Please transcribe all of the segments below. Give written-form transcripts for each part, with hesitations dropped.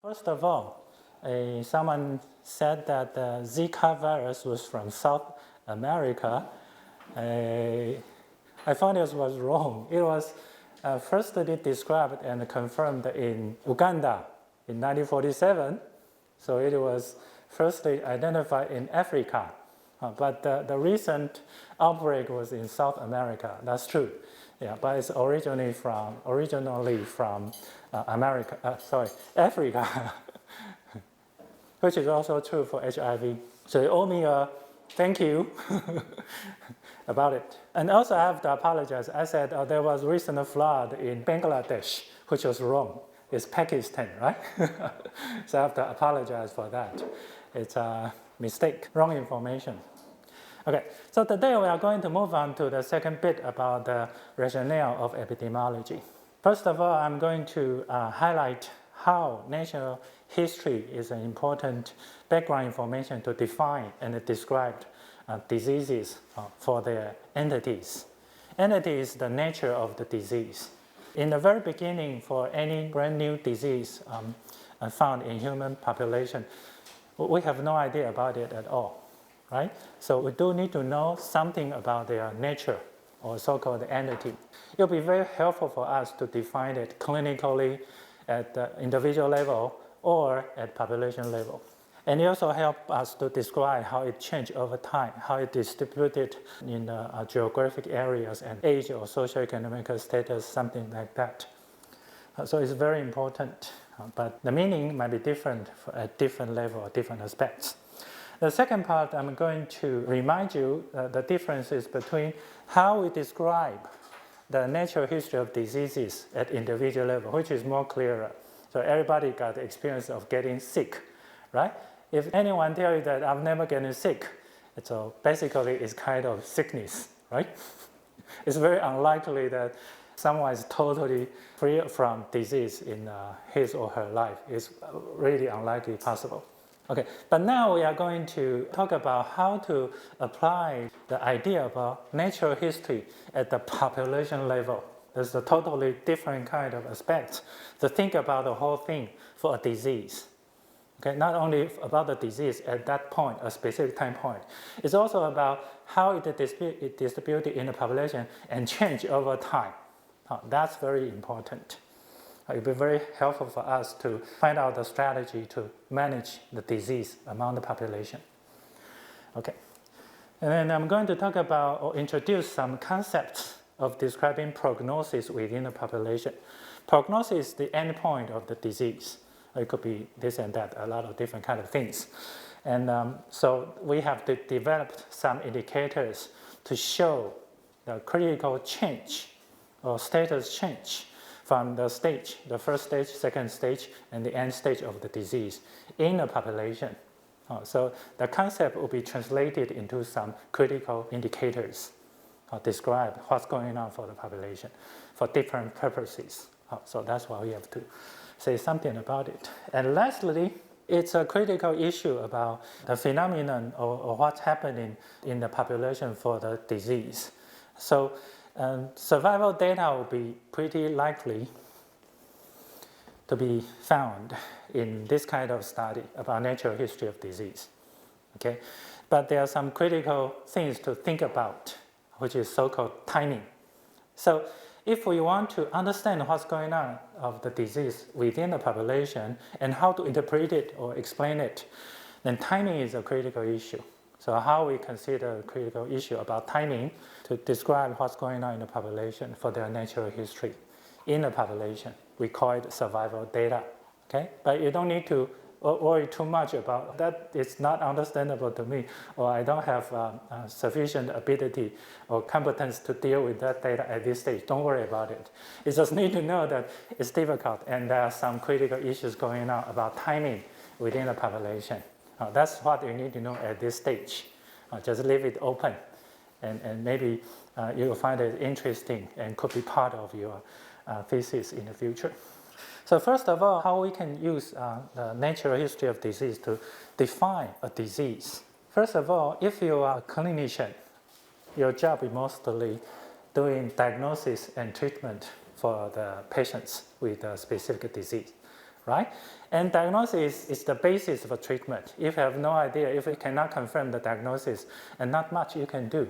First of all, someone said that the Zika virus was from South America. I found it was wrong. It was firstly described and confirmed in Uganda in 1947. So it was firstly identified in Africa. But the recent outbreak was in South America. That's true. Yeah, but it's originally from Africa, which is also true for HIV. So you owe me a thank you about it. And also I have to apologize. I said there was recent flood in Bangladesh, which was wrong. It's Pakistan, right? So I have to apologize for that. It's a mistake, wrong information. Okay, so today we are going to move on to the second bit about the rationale of epidemiology. First of all, I'm going to highlight how natural history is an important background information to define and describe diseases for their entities. Entity is the nature of the disease. In the very beginning, for any brand new disease found in human population, we have no idea about it at all. Right? So we do need to know something about their nature or so-called entity. It will be very helpful for us to define it clinically at the individual level or at population level. And it also helps us to describe how it changed over time, how it distributed in geographic areas and age or socioeconomic status, something like that. So it's very important, but the meaning might be different at different levels or different aspects. The second part, I'm going to remind you the differences between how we describe the natural history of diseases at individual level, which is more clearer. So everybody got the experience of getting sick, right? If anyone tells you that I've never gotten sick, so basically it's kind of sickness, right? It's very unlikely that someone is totally free from disease in his or her life. It's really unlikely possible. Okay, but now we are going to talk about how to apply the idea about natural history at the population level. There's a totally different kind of aspect to think about the whole thing for a disease. Okay, not only about the disease at that point, a specific time point. It's also about how it distributed in the population and change over time. That's very important. It will be very helpful for us to find out the strategy to manage the disease among the population. Okay, and then I'm going to talk about or introduce some concepts of describing prognosis within the population. Prognosis is the endpoint of the disease. It could be this and that, a lot of different kind of things. And so we have to develop some indicators to show the critical change or status change from the stage, the first stage, second stage, and the end stage of the disease in a population. So the concept will be translated into some critical indicators, describe what's going on for the population for different purposes. So that's why we have to say something about it. And lastly, it's a critical issue about the phenomenon or what's happening in the population for the disease. So survival data will be pretty likely to be found in this kind of study about natural history of disease. Okay? But there are some critical things to think about, which is so-called timing. So if we want to understand what's going on of the disease within the population and how to interpret it or explain it, then timing is a critical issue. So how we consider a critical issue about timing to describe what's going on in the population for their natural history in the population. We call it survival data. Okay? But you don't need to worry too much about that. It's not understandable to me, or I don't have sufficient ability or competence to deal with that data at this stage. Don't worry about it. You just need to know that it's difficult and there are some critical issues going on about timing within the population. That's what you need to know at this stage. Just leave it open, and maybe you will find it interesting and could be part of your thesis in the future. So first of all, how we can use the natural history of disease to define a disease. First of all, if you are a clinician, your job is mostly doing diagnosis and treatment for the patients with a specific disease. right? And diagnosis is the basis for treatment. If you have no idea, if you cannot confirm the diagnosis, and not much you can do.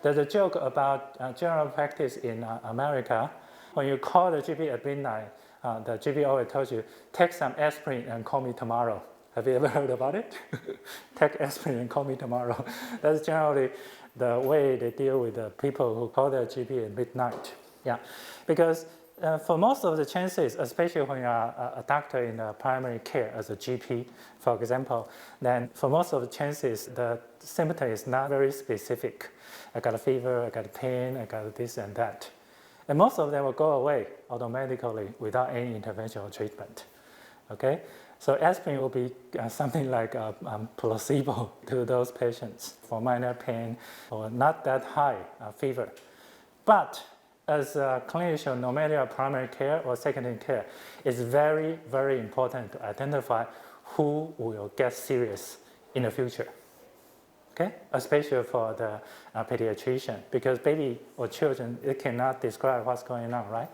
There's a joke about general practice in America. When you call the GP at midnight, the GP always tells you, take some aspirin and call me tomorrow. Have you ever heard about it? Take aspirin and call me tomorrow. That's generally the way they deal with the people who call their GP at midnight. Yeah, because for most of the chances, especially when you are a doctor in primary care as a GP, for example, then for most of the chances, the symptom is not very specific. I got a fever, I got a pain, I got this and that. And most of them will go away automatically without any intervention or treatment. Okay? So aspirin will be something like a placebo to those patients for minor pain or not that high fever. But as a clinician, no matter primary care or secondary care, it's very, very important to identify who will get serious in the future. Okay? Especially for the pediatrician, because baby or children, it cannot describe what's going on, right?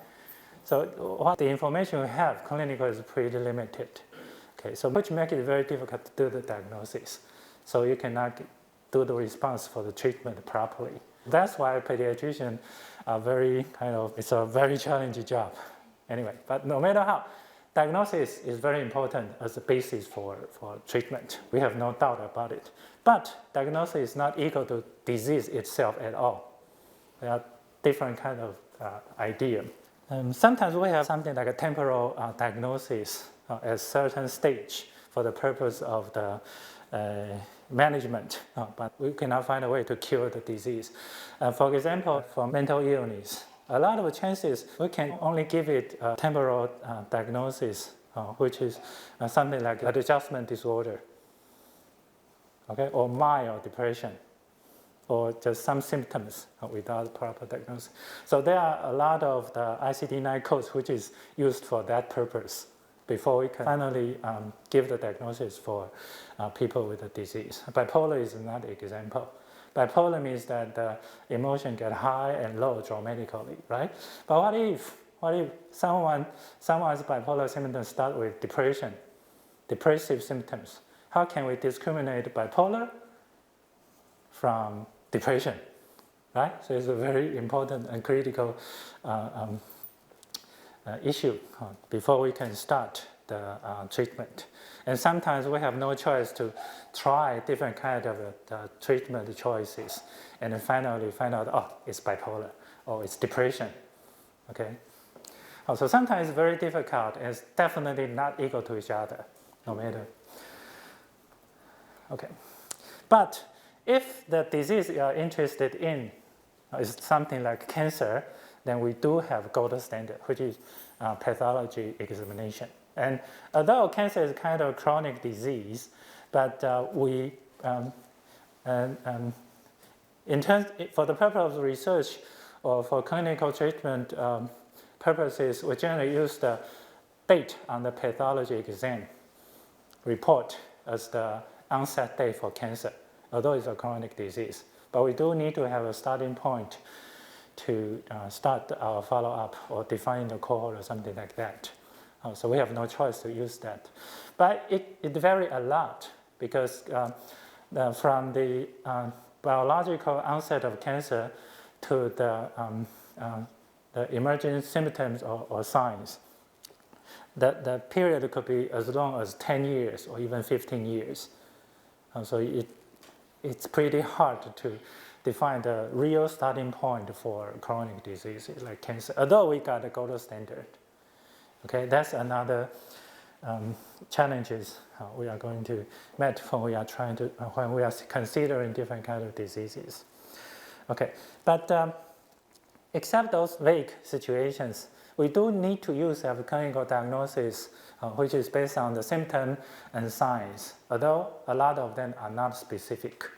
So what the information we have clinical is pretty limited. Okay, so which makes it very difficult to do the diagnosis. So you cannot do the response for the treatment properly. That's why pediatricians are it's a very challenging job. Anyway, but no matter how, diagnosis is very important as a basis for treatment. We have no doubt about it. But diagnosis is not equal to disease itself at all. There are different kind of idea. Sometimes we have something like a temporal diagnosis at certain stage for the purpose of the management, but we cannot find a way to cure the disease. For example, for mental illness, a lot of chances we can only give it a temporal diagnosis, which is something like an adjustment disorder, okay, or mild depression, or just some symptoms without proper diagnosis. So there are a lot of the ICD-9 codes which is used for that purpose before we can finally give the diagnosis for people with the disease. Bipolar is another example. Bipolar means that the emotion get high and low dramatically, right? But what if someone's bipolar symptoms start with depression, depressive symptoms? How can we discriminate bipolar from depression, right? So it's a very important and critical issue before we can start the treatment. And sometimes we have no choice to try different kind of treatment choices, and then finally find out, oh, it's bipolar, or it's depression, okay? So sometimes it's very difficult, and it's definitely not equal to each other, no matter. Okay, but if the disease you are interested in is something like cancer, then we do have gold standard, which is pathology examination. And although cancer is kind of a chronic disease, but for the purpose of research or for clinical treatment purposes, we generally use the date on the pathology exam report as the onset date for cancer, although it's a chronic disease. But we do need to have a starting point to start our follow-up or define the cohort or something like that. So we have no choice to use that. But it varies a lot because from the biological onset of cancer to the emerging symptoms or signs, the period could be as long as 10 years or even 15 years. So it's pretty hard to define the real starting point for chronic diseases like cancer, although we got the gold standard. Okay, that's another challenges we are going to meet when we are considering different kinds of diseases. Okay, but except those vague situations, we do need to use a clinical diagnosis which is based on the symptom and signs, although a lot of them are not specific.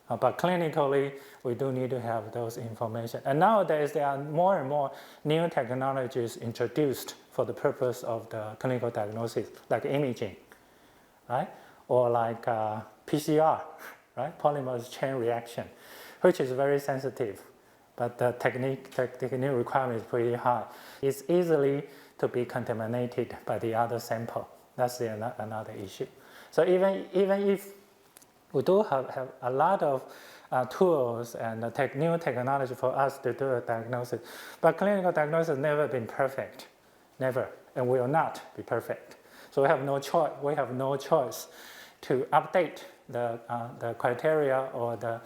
But clinically, we do need to have those information. And nowadays, there are more and more new technologies introduced for the purpose of the clinical diagnosis, like imaging, right? Or like PCR, right? Polymerase chain reaction, which is very sensitive, but the technique requirement is pretty high. It's easily to be contaminated by the other sample. That's another issue. So even if we do have a lot of tools and new technology for us to do a diagnosis, but clinical diagnosis has never been perfect, never, and will not be perfect. So we have no choice. We have no choice to update the criteria or the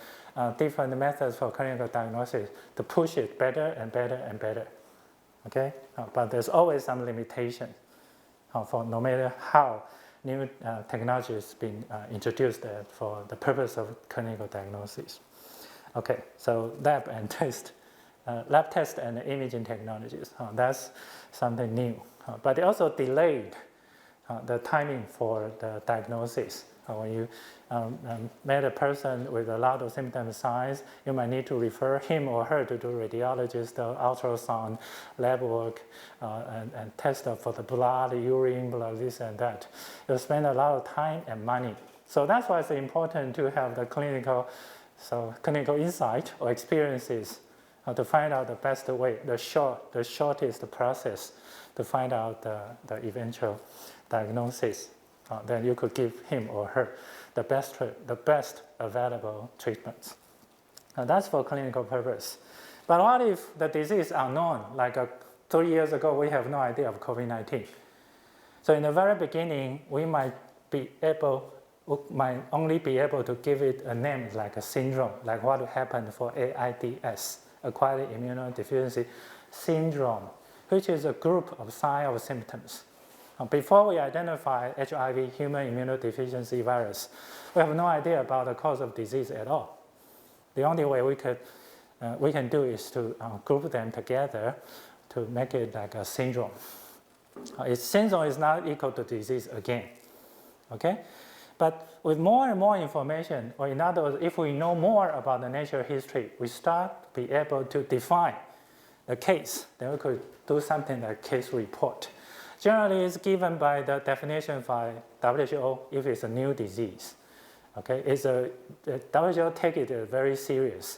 different methods for clinical diagnosis to push it better and better and better. Okay, but there's always some limitation for no matter how new technology has been introduced for the purpose of clinical diagnosis. Okay, so lab test and imaging technologies, that's something new. But it also delayed the timing for the diagnosis. When you met a person with a lot of symptom signs, you might need to refer him or her to do radiologist, ultrasound, lab work, and test for the blood, urine, blood, this and that. You spend a lot of time and money. So that's why it's important to have the clinical insight or experiences to find out the best way, the shortest process to find out the eventual diagnosis. Then you could give him or her the best available treatments. That's for clinical purpose. But what if the disease is unknown? Like 3 years ago, we have no idea of COVID-19. So in the very beginning, we might only be able to give it a name like a syndrome, like what happened for AIDS, acquired immunodeficiency syndrome, which is a group of signs or symptoms. Before we identify HIV, human immunodeficiency virus, we have no idea about the cause of disease at all. The only way we can do is to group them together to make it like a syndrome. Syndrome is not equal to disease again, okay? But with more and more information, or in other words, if we know more about the natural history, we start to be able to define the case. Then we could do something like case report. Generally, it's given by the definition by WHO if it's a new disease. Okay, WHO take it very serious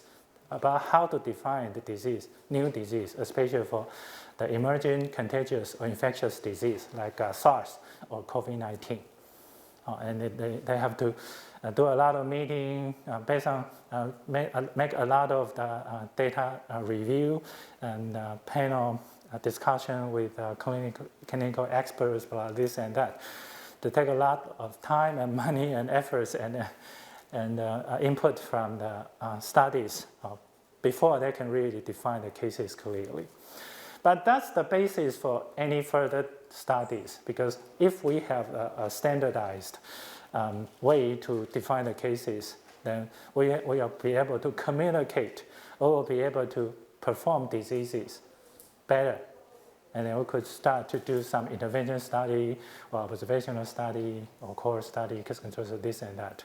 about how to define the disease, new disease, especially for the emerging contagious or infectious disease like SARS or COVID-19. And they have to do a lot of meetings based on make a lot of the data review and panel discussion with clinical experts, blah, this and that, to take a lot of time and money and efforts and input from the studies before they can really define the cases clearly. But that's the basis for any further studies, because if we have a standardized way to define the cases, then we will be able to communicate or will be able to perform diseases better. And then we could start to do some intervention study or observational study or core study, case control, this and that.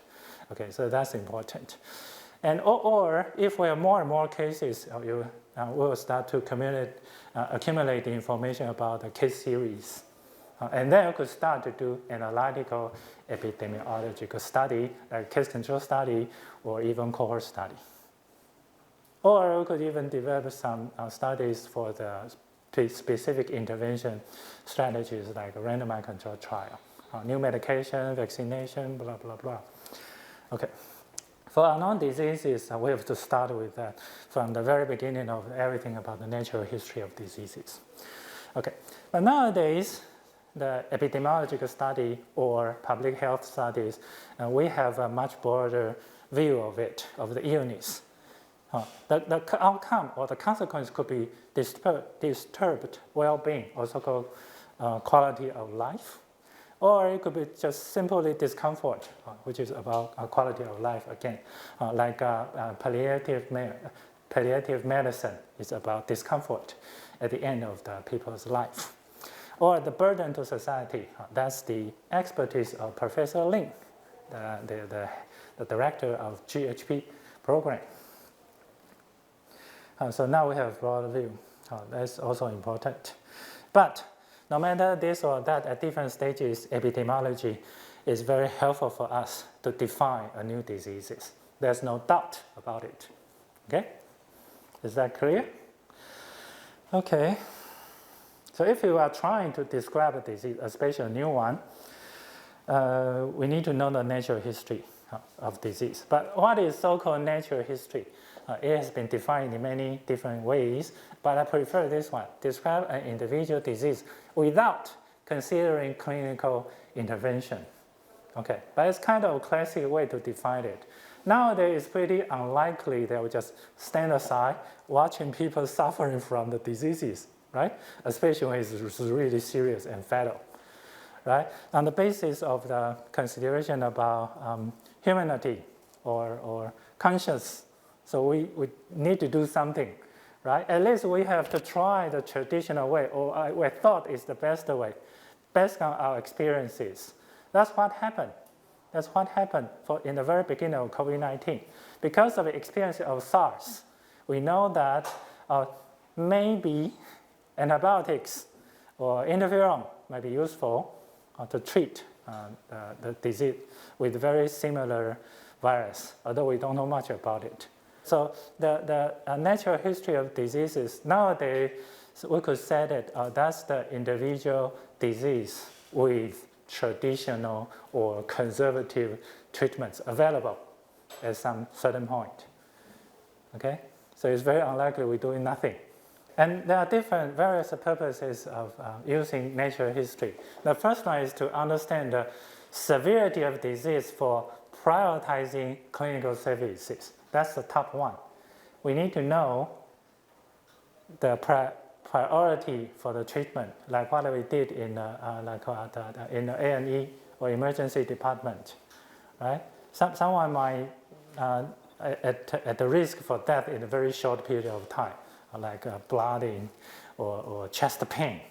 Okay, so that's important. And or if we have more and more cases, we will start to accumulate the information about the case series. And then we could start to do analytical epidemiological study, like case control study or even cohort study. Or we could even develop some studies for the specific intervention strategies like a randomized control trial, new medication, vaccination, blah, blah, blah. Okay. For unknown diseases, we have to start with that from the very beginning of everything about the natural history of diseases. Okay, but nowadays, the epidemiological study or public health studies, we have a much broader view of it, of the illness. The outcome or the consequence could be disturbed well-being, also called quality of life. Or it could be just simply discomfort, which is about quality of life again. Like palliative medicine is about discomfort at the end of the people's life. Or the burden to society, that's the expertise of Professor Lin, the director of GHP program. So now we have broad view. That's also important. But no matter this or that, at different stages, epidemiology is very helpful for us to define a new diseases. There's no doubt about it. Okay? Is that clear? Okay. So if you are trying to describe a disease, especially a new one, we need to know the natural history of disease. But what is so-called natural history? It has been defined in many different ways, but I prefer this one. Describe an individual disease without considering clinical intervention. Okay, but it's kind of a classic way to define it. Nowadays, it's pretty unlikely they will just stand aside watching people suffering from the diseases, right? Especially when it's really serious and fatal, right? On the basis of the consideration about humanity or conscience, so we need to do something, right? At least we have to try the traditional way, or we thought is the best way, based on our experiences. That's what happened. That's what happened in the very beginning of COVID-19. Because of the experience of SARS, we know that maybe antibiotics or interferon might be useful to treat the disease with very similar virus, although we don't know much about it. So the natural history of diseases, nowadays we could say that that's the individual disease with traditional or conservative treatments available at some certain point. Okay? So it's very unlikely we're doing nothing. And there are different various purposes of using natural history. The first one is to understand the severity of disease for prioritizing clinical services. That's the top one. We need to know the priority for the treatment, like what we did in in the A&E or emergency department, right? Someone might at the risk for death in a very short period of time, like blooding or chest pain,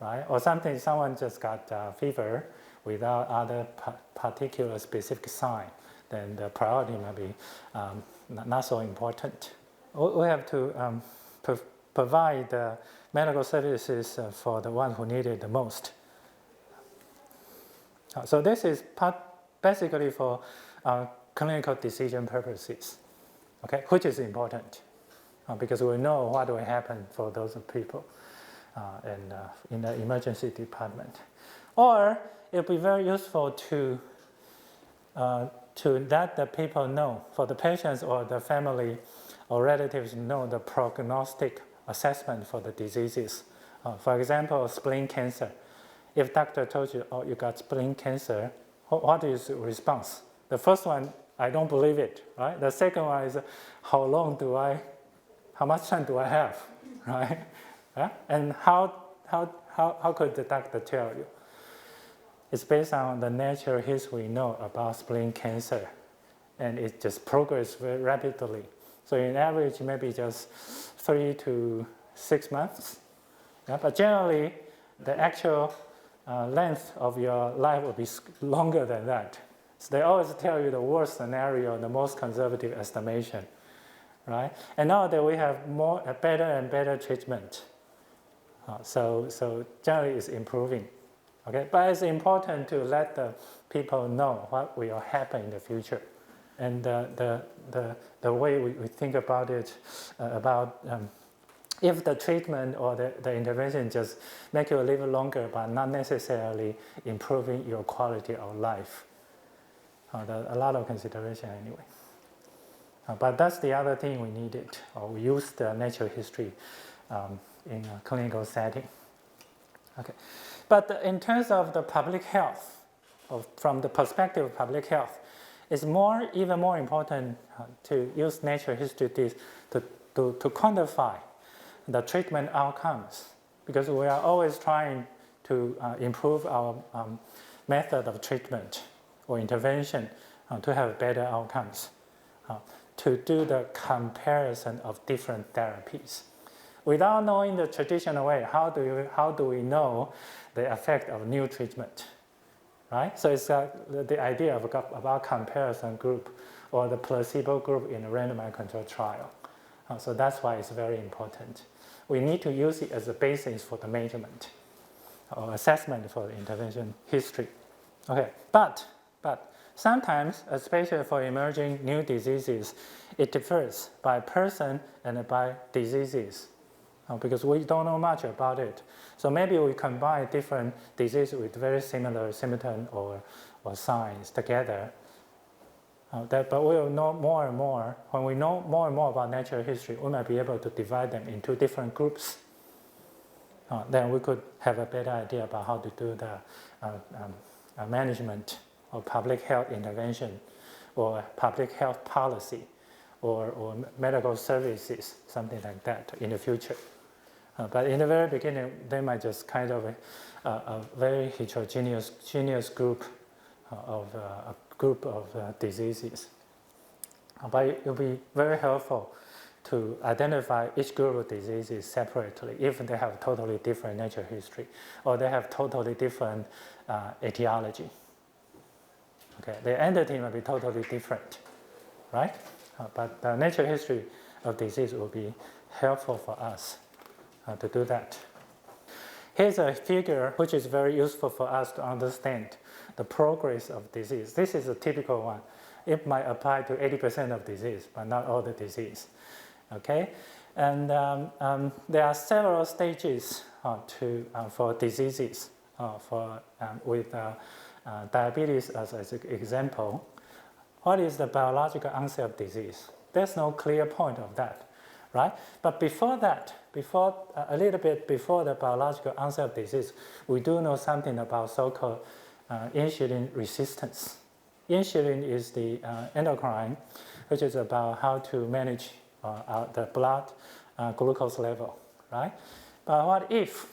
right? Or someone just got fever without other particular specific sign, then the priority might be not so important. We have to provide medical services for the ones who need it the most. So this is basically for clinical decision purposes, okay, which is important because we know what will happen for those people in the emergency department. Or it would be very useful to let the people know, for the patients or the family or relatives know the prognostic assessment for the diseases. For example, spleen cancer. If doctor told you, oh, you got spleen cancer, what is the response? The first one, I don't believe it, right? The second one is, how much time do I have, right? Yeah? And how could the doctor tell you? It's based on the natural history we know about spleen cancer, and it just progresses very rapidly. So in average, maybe just 3 to 6 months. Yeah? But generally, the actual length of your life will be longer than that. So they always tell you the worst scenario, the most conservative estimation, right? And nowadays we have better and better treatment. So generally it's improving. Okay, but it's important to let the people know what will happen in the future, and the way we think about it, if the treatment or the intervention just make you live longer, but not necessarily improving your quality of life. A lot of consideration anyway. But that's the other thing we needed, or we used the natural history in a clinical setting. Okay. But in terms of the public health, from the perspective of public health, it's even more important to use natural history to quantify the treatment outcomes, because we are always trying to improve our method of treatment or intervention to have better outcomes, to do the comparison of different therapies. Without knowing the traditional way, how do we know the effect of new treatment, right? So it's the idea about comparison group or the placebo group in a randomized controlled trial. So that's why it's very important. We need to use it as a basis for the measurement or assessment for the intervention history. Okay, but sometimes, especially for emerging new diseases, it differs by person and by diseases. because we don't know much about it. So maybe we combine different diseases with very similar symptoms or signs together. But we will know more and more. When we know more and more about natural history, we might be able to divide them into different groups. Then we could have a better idea about how to do the management or public health intervention or public health policy or medical services, something like that in the future. But in the very beginning, they might just kind of a very heterogeneous group of diseases. But it will be very helpful to identify each group of diseases separately if they have totally different natural history or they have totally different etiology. Okay, the entity might be totally different, right? But the natural history of disease will be helpful for us to do that. Here's a figure which is very useful for us to understand the progress of disease. This is a typical one. It might apply to 80% of disease, but not all the disease. Okay, and there are several stages for diseases. With diabetes as an example, what is the biological onset of disease? There's no clear point of that, right? But before that, a little bit before the biological onset of disease, we do know something about so-called insulin resistance. Insulin is the endocrine, which is about how to manage the blood glucose level, right? But what if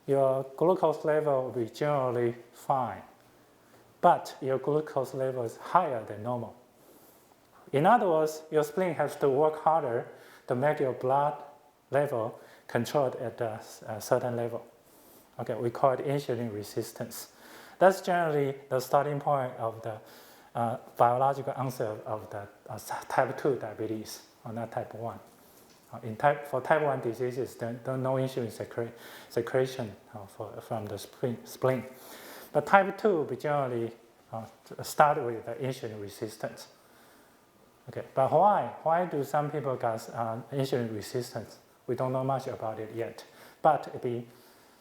your glucose level will be generally fine, but your glucose level is higher than normal? In other words, your spleen has to work harder to make your blood level controlled at a certain level. Okay, we call it insulin resistance. That's generally the starting point of the biological onset of the type 2 diabetes, or not type 1. For type 1 diseases, there are no insulin secretion from the spleen. But type 2, we generally start with the insulin resistance. Okay, but why? Why do some people get insulin resistance? We don't know much about it yet. But it be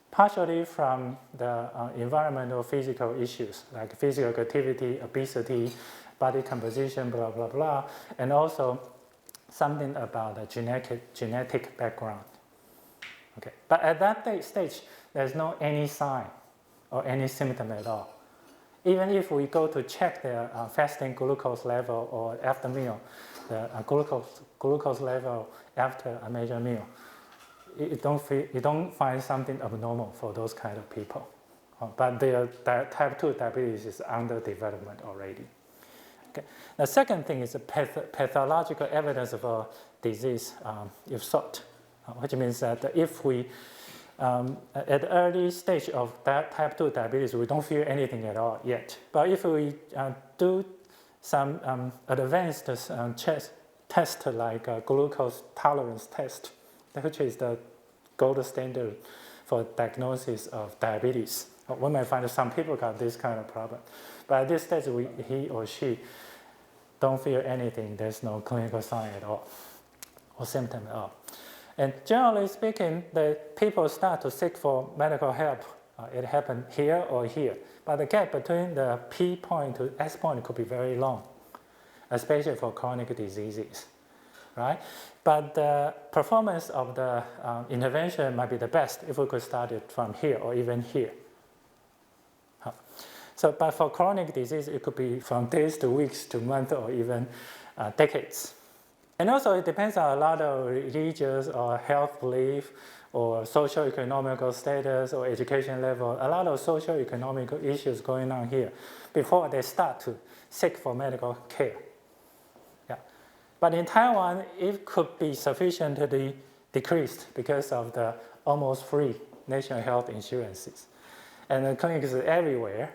partially from the environmental physical issues, like physical activity, obesity, body composition, blah, blah, blah, and also something about the genetic background. Okay, but at that stage, there's no any sign or any symptom at all. Even if we go to check their fasting glucose level or after meal, the glucose level after a major meal, you don't find something abnormal for those kind of people. But their type 2 diabetes is under development already. Okay. The second thing is a pathological evidence of a disease if sought, which means that if we, at the early stage of type 2 diabetes, we don't feel anything at all yet. But if we do some advanced test like a glucose tolerance test, which is the gold standard for diagnosis of diabetes, we might find that some people got this kind of problem. But at this stage, he or she don't feel anything. There's no clinical sign at all or symptom at all. And generally speaking, the people start to seek for medical help. It happened here or here. But the gap between the P point to S point could be very long, especially for chronic diseases, right? But the performance of the intervention might be the best if we could start it from here or even here. So, but for chronic disease, it could be from days to weeks to months or even decades. And also, it depends on a lot of religious or health belief or socio-economical status or education level, a lot of socio-economic issues going on here before they start to seek for medical care. Yeah. But in Taiwan, it could be sufficiently decreased because of the almost free national health insurances. And the clinics are everywhere.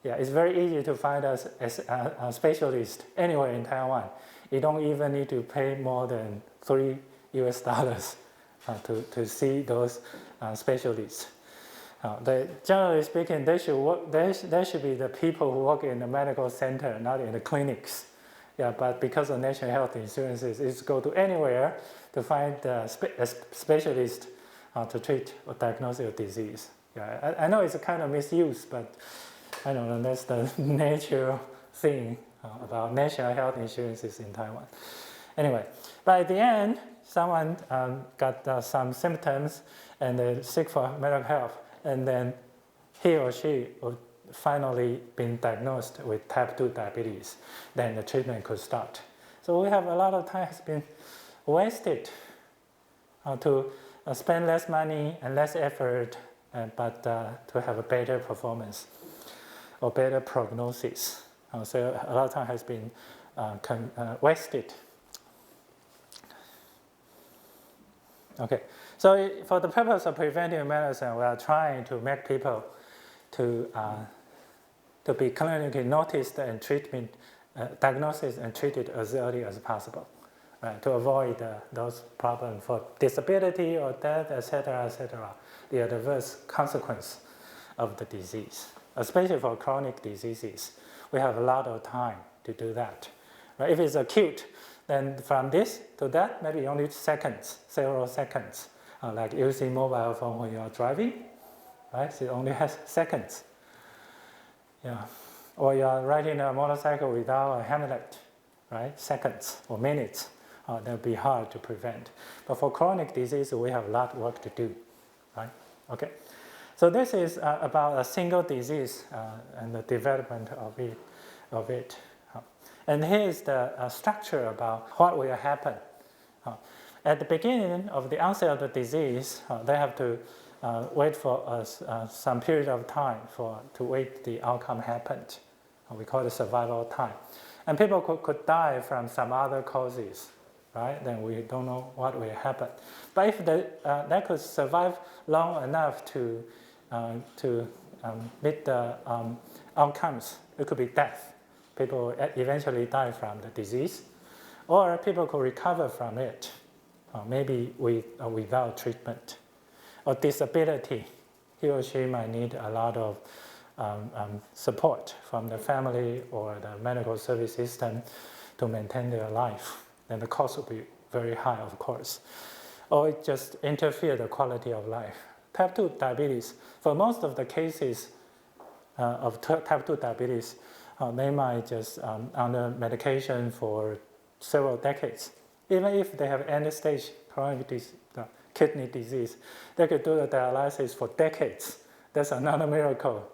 Yeah, it's very easy to find us as a specialist anywhere in Taiwan. You don't even need to pay more than $3 to see those specialists. Generally speaking, they should be the people who work in the medical center, not in the clinics. Yeah, but because of national health insurances, it's go to anywhere to find a specialist to treat or diagnose your disease. Yeah, I know it's a kind of misuse, but I don't know, that's the natural thing about national health insurances in Taiwan. Anyway, but at the end, someone got some symptoms and they seek for medical help, and then he or she would finally been diagnosed with type 2 diabetes, then the treatment could start. So we have a lot of time has been wasted to spend less money and less effort, but to have a better performance or better prognosis. So a lot of time has been wasted. Okay, so for the purpose of preventive medicine, we are trying to make people to be clinically noticed and treatment, diagnosis and treated as early as possible, right? To avoid those problems for disability or death, etc., the adverse consequence of the disease. Especially for chronic diseases, we have a lot of time to do that. Right? If it's acute, then from this to that, maybe only seconds, several seconds. Like using mobile phone when you are driving, right? So it only has seconds. Yeah. Or you are riding a motorcycle without a helmet, right? Seconds or minutes. That would be hard to prevent. But for chronic disease, we have a lot of work to do, right? Okay. So this is about a single disease and the development of it. And here's the structure about what will happen. At the beginning of the onset of the disease, they have to wait for some period of time to wait the outcome happened. We call it survival time. And people could die from some other causes, right? Then we don't know what will happen. But if they could survive long enough to meet the outcomes, it could be death. People eventually die from the disease, or people could recover from it, maybe without treatment. Or disability, he or she might need a lot of support from the family or the medical service system to maintain their life. Then the cost will be very high, of course. Or it just interfere the quality of life. Type 2 diabetes, for most of the cases of type 2 diabetes, they might just under medication for several decades. Even if they have end-stage chronic kidney disease, they could do the dialysis for decades. That's another miracle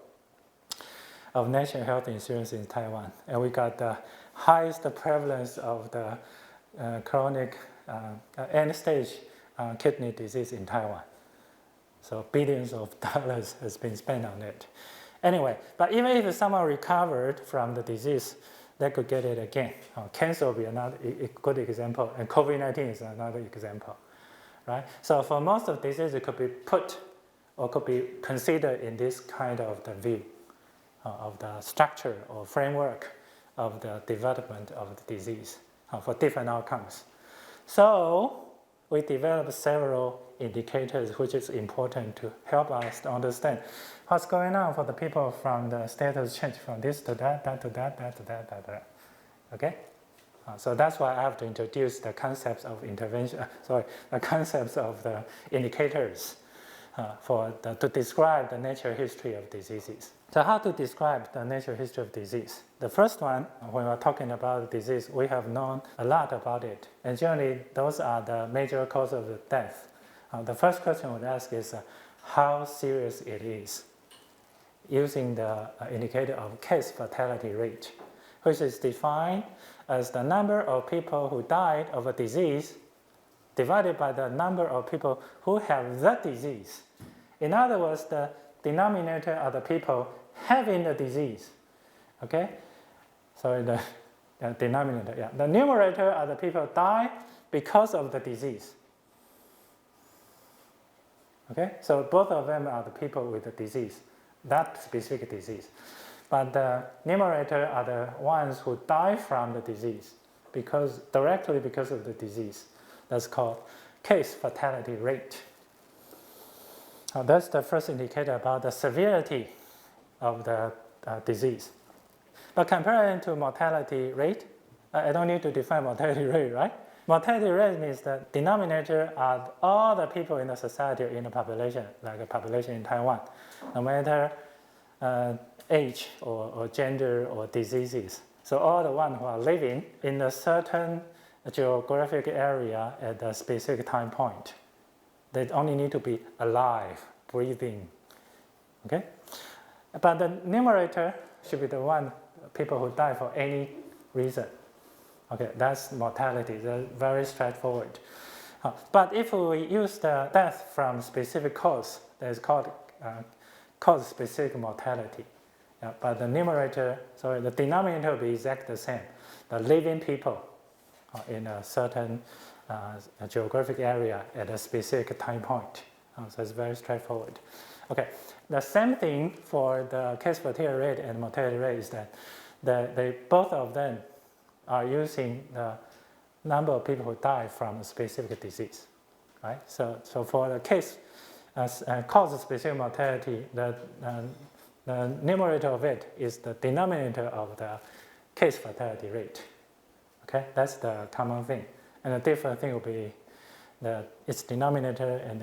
of national health insurance in Taiwan. And we got the highest prevalence of the chronic end-stage kidney disease in Taiwan. So billions of dollars has been spent on it. Anyway, but even if someone recovered from the disease, they could get it again. Cancer will be another good example, and COVID-19 is another example, right? So for most of diseases, it could be put or could be considered in this kind of the view of the structure or framework of the development of the disease for different outcomes. So we developed several indicators which is important to help us to understand what's going on for the people from the status change from this to that, that to that, that to that, that to that. Okay? So that's why I have to introduce the concepts of intervention, the concepts of the indicators to describe the natural history of diseases. So how to describe the natural history of disease? The first one, when we're talking about disease, we have known a lot about it. And generally, those are the major causes of the death. The first question I would ask is how serious it is, using the indicator of case fatality rate, which is defined as the number of people who died of a disease divided by the number of people who have the disease. In other words, the denominator are the people having the disease. Okay? So the denominator, yeah. The numerator are the people die because of the disease. Okay? So both of them are the people with the disease, that specific disease. But the numerator are the ones who die from the disease directly because of the disease. That's called case fatality rate. That's the first indicator about the severity of the disease. But comparing to mortality rate, I don't need to define mortality rate, right? Mortality rate means the denominator are all the people in the society or in the population, like a population in Taiwan, no matter age or gender or diseases. So all the ones who are living in a certain geographic area at a specific time point. They only need to be alive, breathing. Okay? But the numerator should be the one people who die for any reason. Okay, that's mortality. That's very straightforward. But if we use the death from specific cause, that is called cause-specific mortality. But the numerator, sorry, the denominator will be exactly the same. The living people in a certain geographic area at a specific time point. So it's very straightforward. Okay, the same thing for the case fatality rate and mortality rate is that they both of them are using the number of people who die from a specific disease, right? So for the case cause-specific mortality, the numerator of it is the denominator of the case fatality rate. Okay, that's the common thing. And the different thing will be its denominator and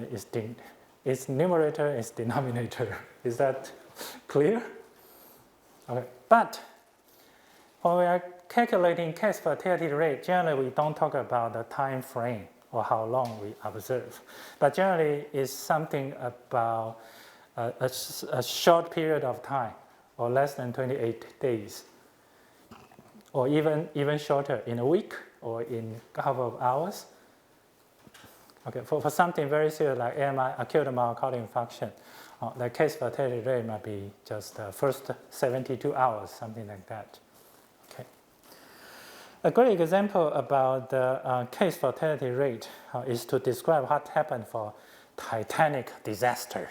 its numerator is denominator. Is that clear? Okay, but when we are calculating case fatality rate, generally we don't talk about the time frame or how long we observe, but generally it's something about a short period of time or less than 28 days or even shorter, in a week or in a couple of hours. Okay, for something very serious like AMI, acute myocardial infarction, the case fatality rate might be just the first 72 hours, something like that. Okay. A great example about the case fatality rate is to describe what happened for Titanic disaster.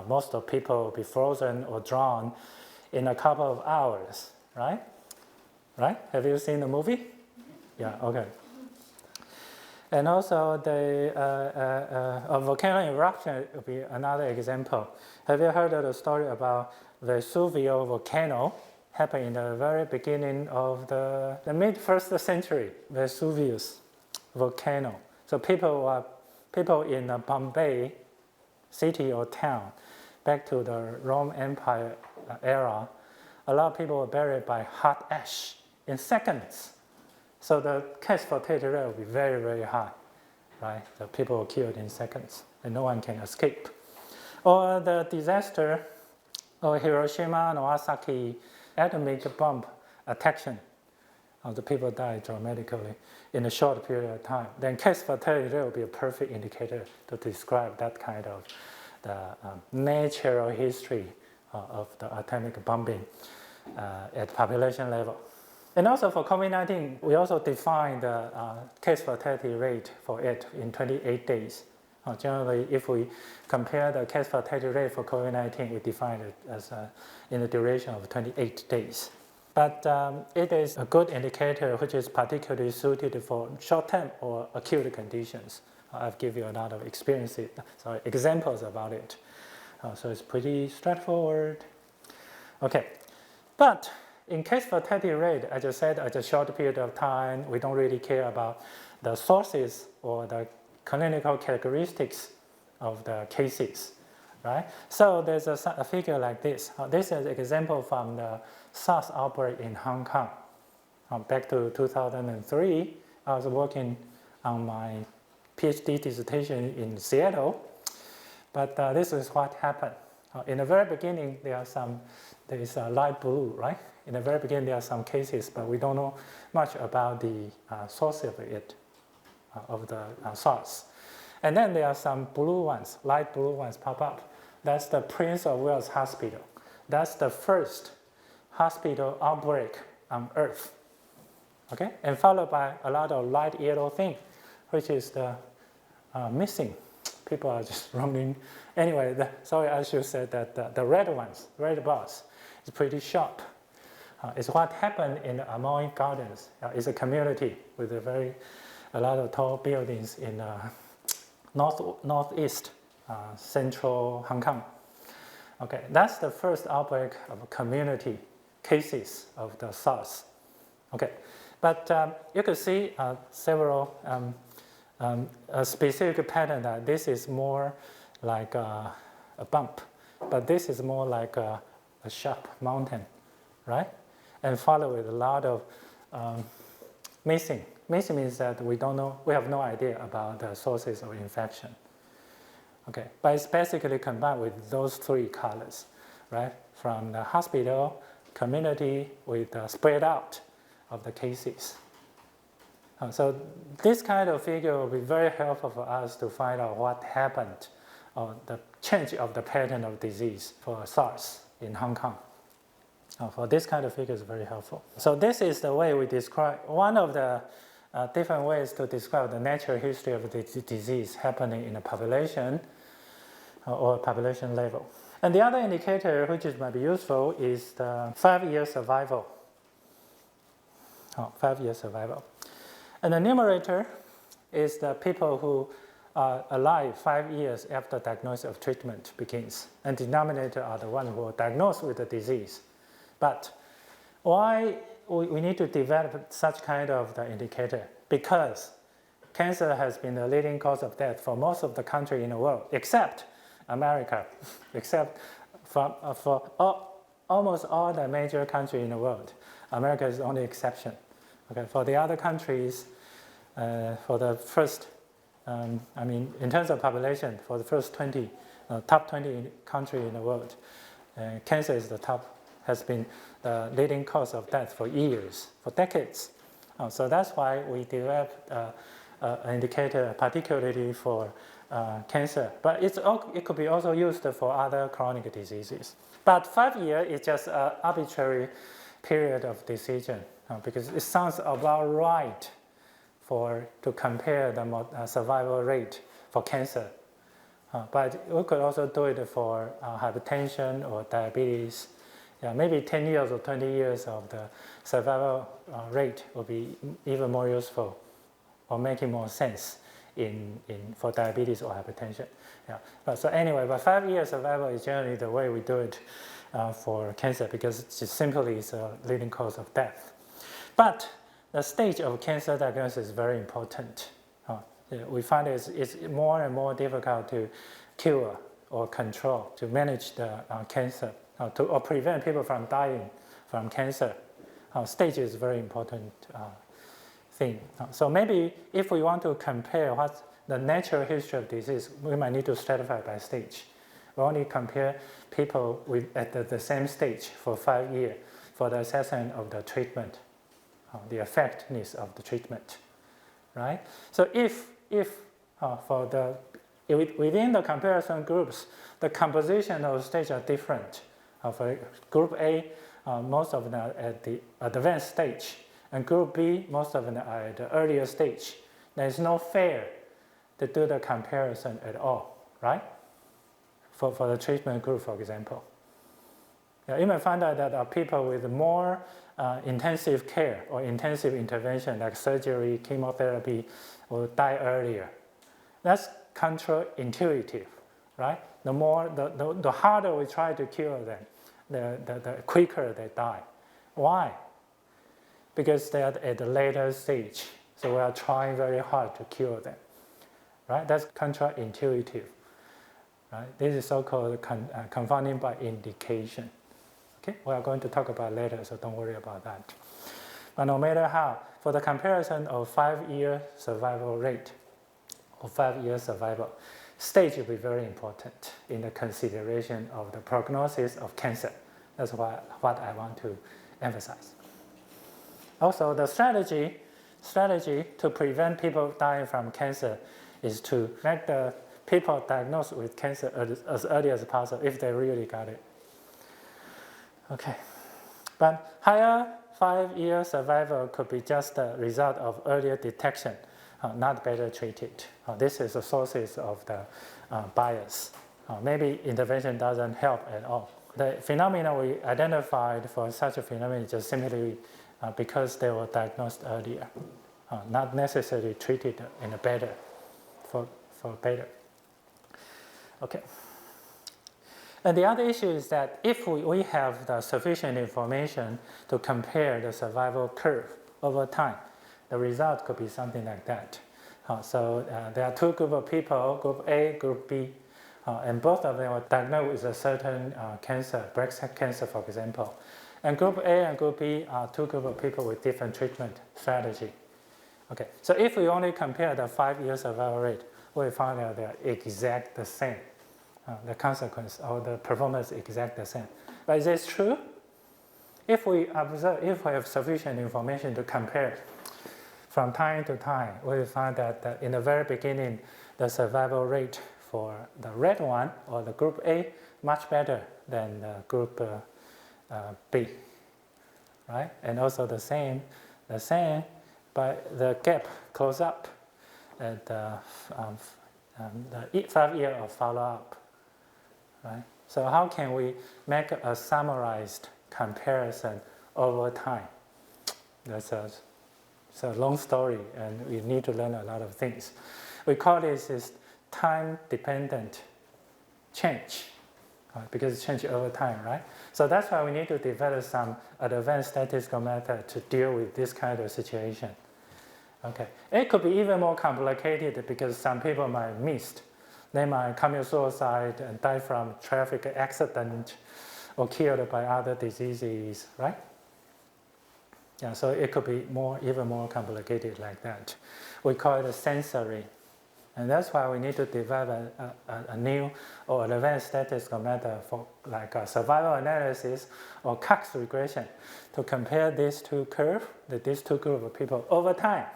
Most of people will be frozen or drowned in a couple of hours, right? Right? Have you seen the movie? Yeah, okay. And also a volcano eruption would be another example. Have you heard of the story about Vesuvio volcano? Happened in the very beginning of the mid-1st century, Vesuvius volcano. So people in Bombay city or town, back to the Roman Empire era, a lot of people were buried by hot ash in seconds. So the case fatality rate will be very, very high, right? The people were killed in seconds and no one can escape. Or the disaster of Hiroshima and Nagasaki atomic bomb attack. The people died dramatically in a short period of time. Then case fatality rate will be a perfect indicator to describe that kind of the natural history of the atomic bombing at population level. And also for COVID-19, we also define the case fatality rate for it in 28 days. Generally, if we compare the case fatality rate for COVID-19, we define it as in the duration of 28 days. But it is a good indicator which is particularly suited for short-term or acute conditions. I've given you a lot of examples about it. So it's pretty straightforward. Okay, but in case fatality rate, as I said, at a short period of time, we don't really care about the sources or the clinical characteristics of the cases, right? So there's a figure like this. This is an example from the SARS outbreak in Hong Kong. Back to 2003, I was working on my PhD dissertation in Seattle, but this is what happened. In the very beginning, there is light blue, right? In the very beginning, there are some cases, but we don't know much about the source of it, of the SARS. And then there are some blue ones, light blue ones pop up. That's the Prince of Wales Hospital. That's the first hospital outbreak on Earth. Okay, and followed by a lot of light yellow thing, which is the missing. People are just roaming. Anyway, sorry, I should say that the red ones, red bars, is pretty sharp. It's what happened in the Amoy Gardens. It's a community with a lot of tall buildings in northeast central Hong Kong. Okay, that's the first outbreak of community cases of the SARS. Okay, But you could see several a specific pattern that this is more like a bump, but this is more like a sharp mountain, right? And followed with a lot of missing. Missing means that we have no idea about the sources of infection. Okay, but it's basically combined with those three colors, right? From the hospital, community, with the spread out of the cases. So this kind of figure will be very helpful for us to find out what happened, or the change of the pattern of disease for SARS in Hong Kong. For this kind of figure is very helpful. So this is the way we describe, one of the different ways to describe the natural history of the disease happening in a population or population level. And the other indicator which might be useful is the 5-year survival. 5-year survival. And the numerator is the people who are alive 5 years after diagnosis of treatment begins. And denominator are the ones who are diagnosed with the disease. But why we need to develop such kind of the indicator? Because cancer has been the leading cause of death for most of the country in the world, except America, except for almost all the major countries in the world. America is the only exception. Okay, for the other countries, for the first, in terms of population, for the first 20, top 20 countries in the world, cancer is has been the leading cause of death for years, for decades. So that's why we developed an indicator particularly for cancer. But it could be also used for other chronic diseases. But 5 years is just an arbitrary period of decision because it sounds about right to compare the survival rate for cancer. But we could also do it for hypertension or diabetes. Yeah, maybe 10 years or 20 years of the survival rate will be even more useful or making more sense for diabetes or hypertension. Yeah. But 5 years survival is generally the way we do it for cancer because it just simply is a leading cause of death. But the stage of cancer diagnosis is very important. We find it's more and more difficult to cure or control, to manage the cancer, or prevent people from dying from cancer. Stage is a very important thing. So maybe if we want to compare what's the natural history of disease, we might need to stratify by stage. We only compare people at the same stage for 5 years for the assessment of the treatment, the effectiveness of the treatment, right? So if within the comparison groups, the composition of stages are different. For group A, most of them are at the advanced stage, and group B, most of them are at the earlier stage. There is no fair to do the comparison at all, right? For the treatment group, for example. Yeah, you may find out that people with more intensive care or intensive intervention like surgery, chemotherapy will die earlier. That's counterintuitive, right? The harder we try to cure them, the quicker they die. Why? Because they are at the later stage, so we are trying very hard to cure them, right? That's counterintuitive, right? This is so-called confounding by indication. Okay, we are going to talk about later, so don't worry about that. But no matter how, for the comparison of 5-year survival rate or 5-year survival, stage will be very important in the consideration of the prognosis of cancer. That's what I want to emphasize. Also, the strategy to prevent people dying from cancer is to make the people diagnosed with cancer as early as possible if they really got it. Okay, but higher 5-year survival could be just a result of earlier detection, not better treated. This is the sources of the bias. Maybe intervention doesn't help at all. The phenomena we identified for such a phenomenon is just simply because they were diagnosed earlier, not necessarily treated in a better, for better. Okay. And the other issue is that if we have the sufficient information to compare the survival curve over time. The result could be something like that. So there are two groups of people, group A, group B, and both of them were diagnosed with a certain cancer, breast cancer, for example. And group A and group B are two groups of people with different treatment strategy. Okay, so if we only compare the 5-year survival rate, we find out they are exact the same. The consequence or the performance is exact the same. But is this true? If we observe, if we have sufficient information to compare from time to time, we find that in the very beginning, the survival rate for the red one or the group A much better than the group B, right? And also the same, but the gap close up at the 5-year of follow-up, right? So how can we make a summarized comparison over time? That's a long story, and we need to learn a lot of things. We call this is time-dependent change, because it changes over time, right? So that's why we need to develop some advanced statistical method to deal with this kind of situation. Okay, it could be even more complicated because some people might miss. They might commit suicide and die from traffic accident or killed by other diseases, right? Yeah, so it could be even more complicated like that. We call it sensory. And that's why we need to develop a new or advanced statistical method for like a survival analysis or Cox regression to compare these two curves, these two groups of people over time,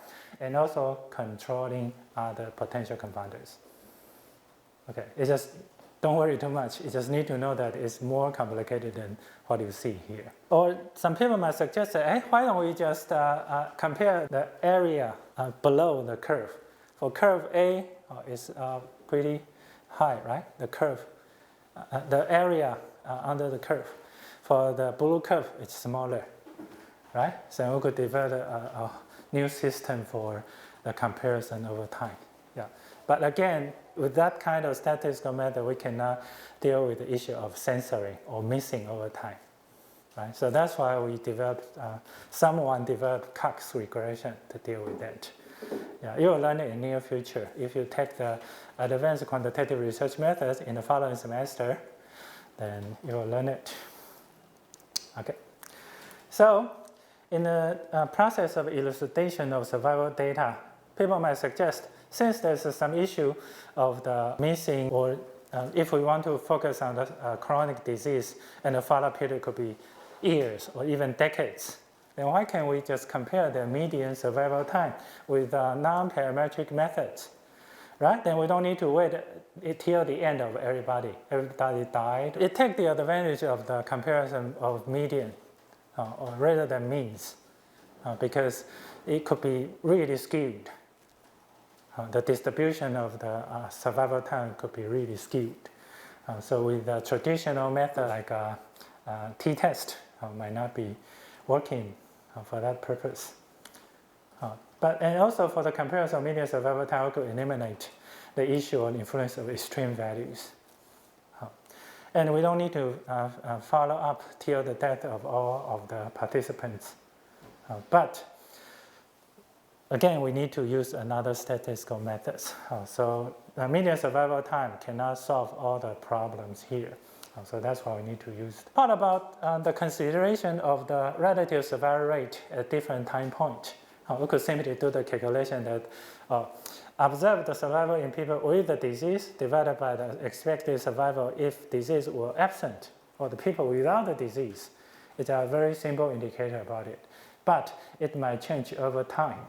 and also controlling other potential confounders. Okay, it's just, don't worry too much. You just need to know that it's more complicated than what you see here. Or some people might suggest that, hey, why don't we just compare the area below the curve? For curve A is pretty high, right? The curve, the area under the curve. For the blue curve, it's smaller, right? So we could develop a new system for the comparison over time. Yeah. But again, with that kind of statistical method, we cannot deal with the issue of sensory or missing over time, right? So that's why we developed, someone developed Cox regression to deal with that. Yeah, you will learn it in the near future. If you take the advanced quantitative research methods in the following semester, then you will learn it. Okay. So in the process of elucidation of survival data, people might suggest, since there's some issue of the missing, or if we want to focus on the chronic disease and the follow-up period could be years or even decades, then why can't we just compare the median survival time with non-parametric methods, right? Then we don't need to wait till the end of everybody. Everybody died. It takes the advantage of the comparison of median or rather than means because it could be really skewed. The distribution of the survival time could be really skewed. So with the traditional method like t-test might not be working for that purpose. And also for the comparison of median survival time, we could eliminate the issue or influence of extreme values. And we don't need to follow up till the death of all of the participants. But again, we need to use another statistical methods. So the median survival time cannot solve all the problems here. So that's why we need to use it. What about the consideration of the relative survival rate at different time points? We could simply do the calculation that observe the survival in people with the disease divided by the expected survival if disease were absent, or the people without the disease. It's a very simple indicator about it. But it might change over time,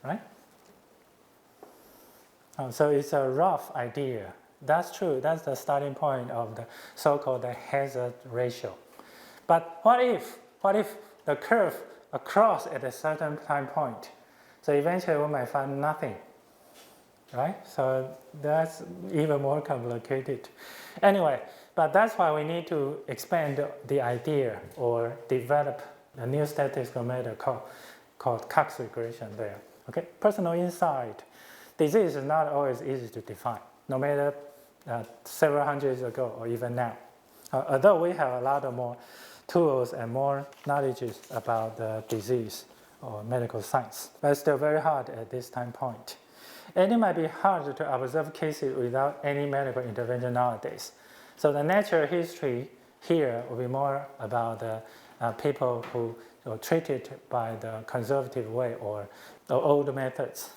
right? So it's a rough idea. That's true. That's the starting point of the so-called hazard ratio. But what if the curve across at a certain time point? So eventually we might find nothing, right? So that's even more complicated. Anyway, but that's why we need to expand the idea or develop a new statistical method called Cox regression there. Okay, personal insight. Disease is not always easy to define, no matter several hundred years ago or even now. Although we have a lot of more tools and more knowledge about the disease or medical science, but it's still very hard at this time point. And it might be hard to observe cases without any medical intervention nowadays. So the natural history here will be more about the people who are treated by the conservative way or old methods.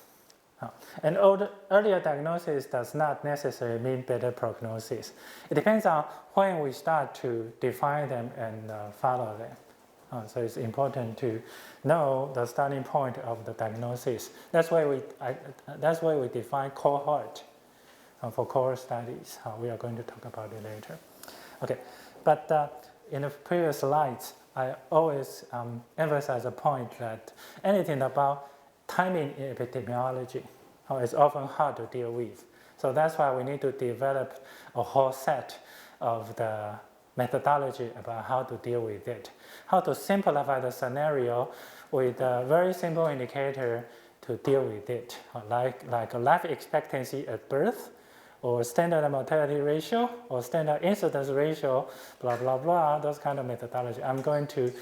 And earlier diagnosis does not necessarily mean better prognosis. It depends on when we start to define them and follow them. So it's important to know the starting point of the diagnosis. That's why we define cohort for cohort studies. We are going to talk about it later. Okay, but in the previous slides, I always emphasize the point that anything about timing in epidemiology is often hard to deal with. So that's why we need to develop a whole set of the methodology about how to deal with it, how to simplify the scenario with a very simple indicator to deal with it, like a life expectancy at birth, or standard mortality ratio, or standard incidence ratio, blah, blah, blah, those kind of methodology. I'm going to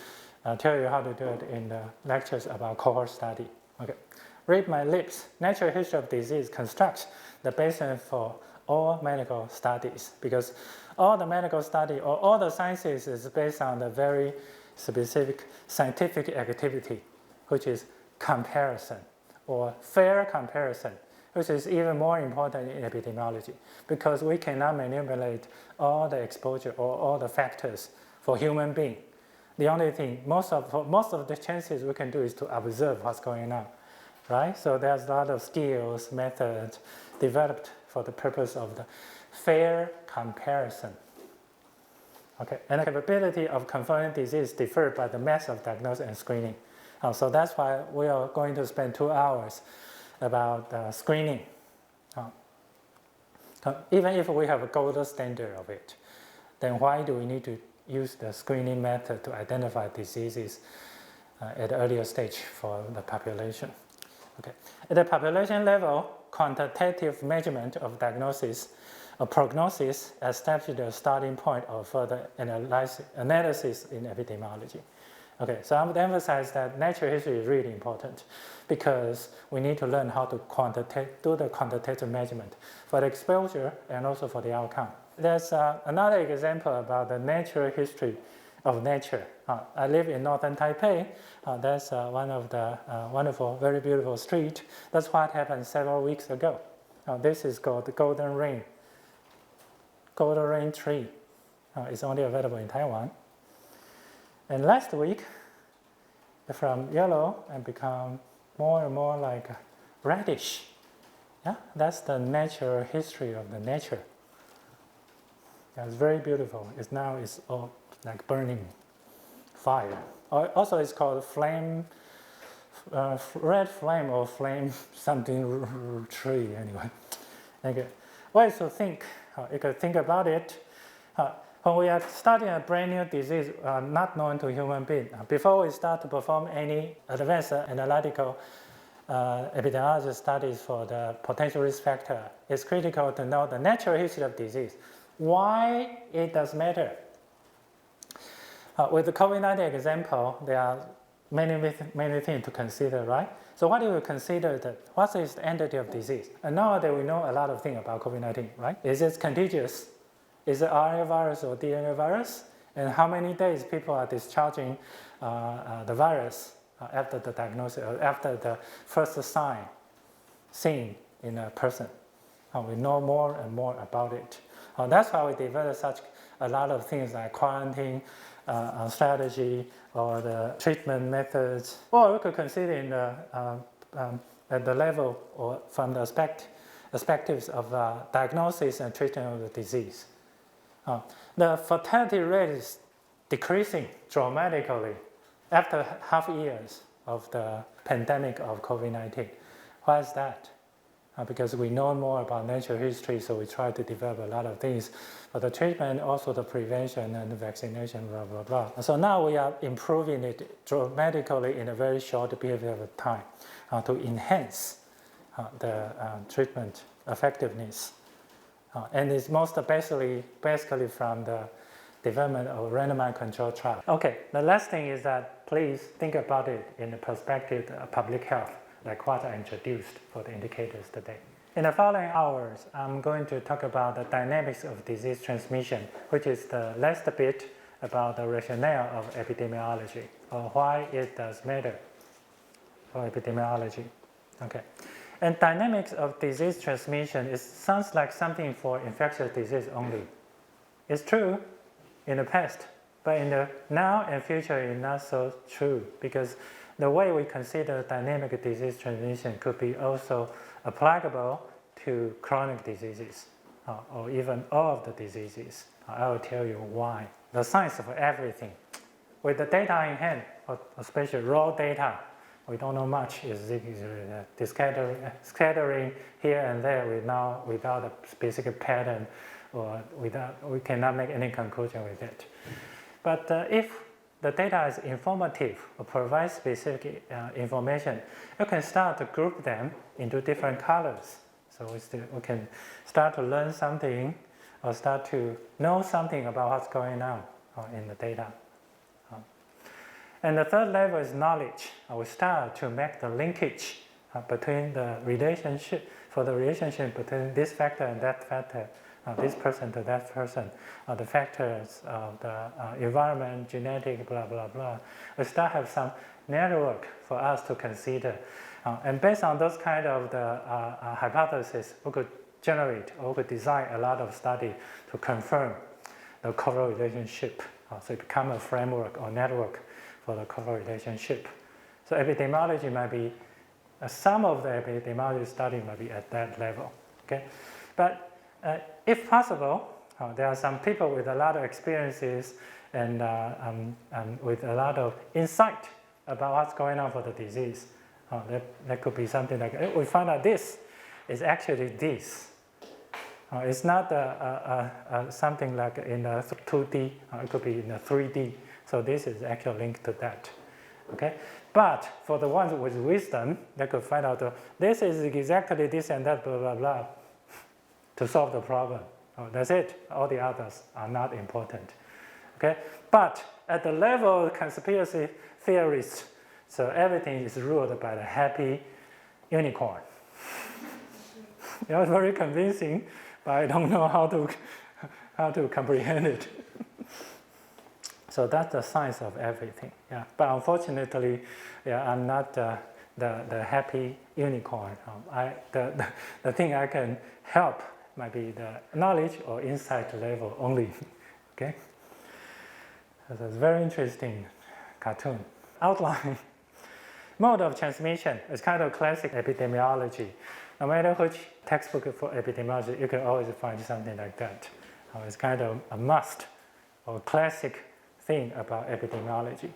tell you how to do it in the lectures about cohort study. Okay. Read my lips. Natural history of disease constructs the basis for all medical studies, because all the medical study or all the sciences is based on the very specific scientific activity, which is comparison or fair comparison, which is even more important in epidemiology, because we cannot manipulate all the exposure or all the factors for human being. The only thing, most of the chances we can do is to observe what's going on, right? So there's a lot of skills, methods developed for the purpose of the fair comparison. Okay, and the capability of confirming disease differ by the method of diagnosis and screening. So that's why we are going to spend 2 hours about screening. Even if we have a gold standard of it, then why do we need to use the screening method to identify diseases at the earlier stage for the population? Okay. At the population level, quantitative measurement of diagnosis or prognosis establishes the starting point of further analysis in epidemiology. Okay, so I would emphasize that natural history is really important because we need to learn how to do the quantitative measurement for the exposure and also for the outcome. There's another example about the natural history of nature. I live in northern Taipei. That's one of the wonderful, very beautiful street. That's what happened several weeks ago. This is called the golden rain tree. It's only available in Taiwan. And last week, from yellow and become more and more like reddish. Yeah, that's the natural history of the nature. Yeah, it's very beautiful. Now it's all like burning fire. Also, it's called flame, red flame or flame something tree anyway. Okay. Ways to think. You could think about it. When we are studying a brand new disease not known to human beings, before we start to perform any advanced analytical epidemiology studies for the potential risk factor, it's critical to know the natural history of disease. Why it does matter? With the COVID-19 example, there are many things to consider, right? So what do we consider what is the entity of disease? And nowadays we know a lot of things about COVID-19, right? Is it contagious? Is it RNA virus or DNA virus? And how many days people are discharging the virus after the diagnosis, or after the first sign seen in a person? We know more and more about it. That's why we develop a lot of things like quarantine strategy or the treatment methods. Or we could consider in at the level or from the perspectives of diagnosis and treatment of the disease. The fatality rate is decreasing dramatically after half years of the pandemic of COVID-19. Why is that? Because we know more about natural history, so we try to develop a lot of things for the treatment, also the prevention and the vaccination, blah, blah, blah. So now we are improving it dramatically in a very short period of time to enhance the treatment effectiveness. And it's most basically from the development of randomized controlled trial. Okay, the last thing is that please think about it in the perspective of public health, like what I introduced for the indicators today. In the following hours, I'm going to talk about the dynamics of disease transmission, which is the last bit about the rationale of epidemiology, or why it does matter for epidemiology. Okay. And dynamics of disease transmission sounds like something for infectious disease only. It's true in the past, but in the now and future it's not so true, because the way we consider dynamic disease transmission could be also applicable to chronic diseases, or even all of the diseases. I will tell you why. The science of everything. With the data in hand, especially raw data, we don't know much. It's scattering here and there without a specific pattern, or we cannot make any conclusion with it. But if the data is informative or provides specific information, you can start to group them into different colors. So we can start to learn something or start to know something about what's going on in the data. And the third level is knowledge. We start to make the linkage between the relationship, between this factor and that factor, this person to that person, the factors of the environment, genetic, blah, blah, blah. We start to have some network for us to consider. And based on those kind of the hypotheses, we could generate or we could design a lot of study to confirm the causal relationship. So it becomes a framework or network for the causal relationship. So epidemiology might be, some of the epidemiology study might be at that level. Okay? But if possible, there are some people with a lot of experiences and with a lot of insight about what's going on for the disease. That could be something like, we find out this is actually this. It's not something like in a 2D, it could be in a 3D. So this is actually linked to that. Okay? But for the ones with wisdom, they could find out this is exactly this and that, blah, blah, blah, to solve the problem. That's it. All the others are not important. Okay? But at the level of conspiracy theorists, so everything is ruled by the happy unicorn. It was very convincing, but I don't know how to comprehend it. So that's the science of everything. Yeah. But unfortunately, I'm not the happy unicorn. The thing I can help might be the knowledge or insight level only. Okay. So it's a very interesting cartoon. Outline. Mode of transmission is kind of classic epidemiology. No matter which textbook for epidemiology, you can always find something like that. It's kind of a must or classic thing about epidemiology.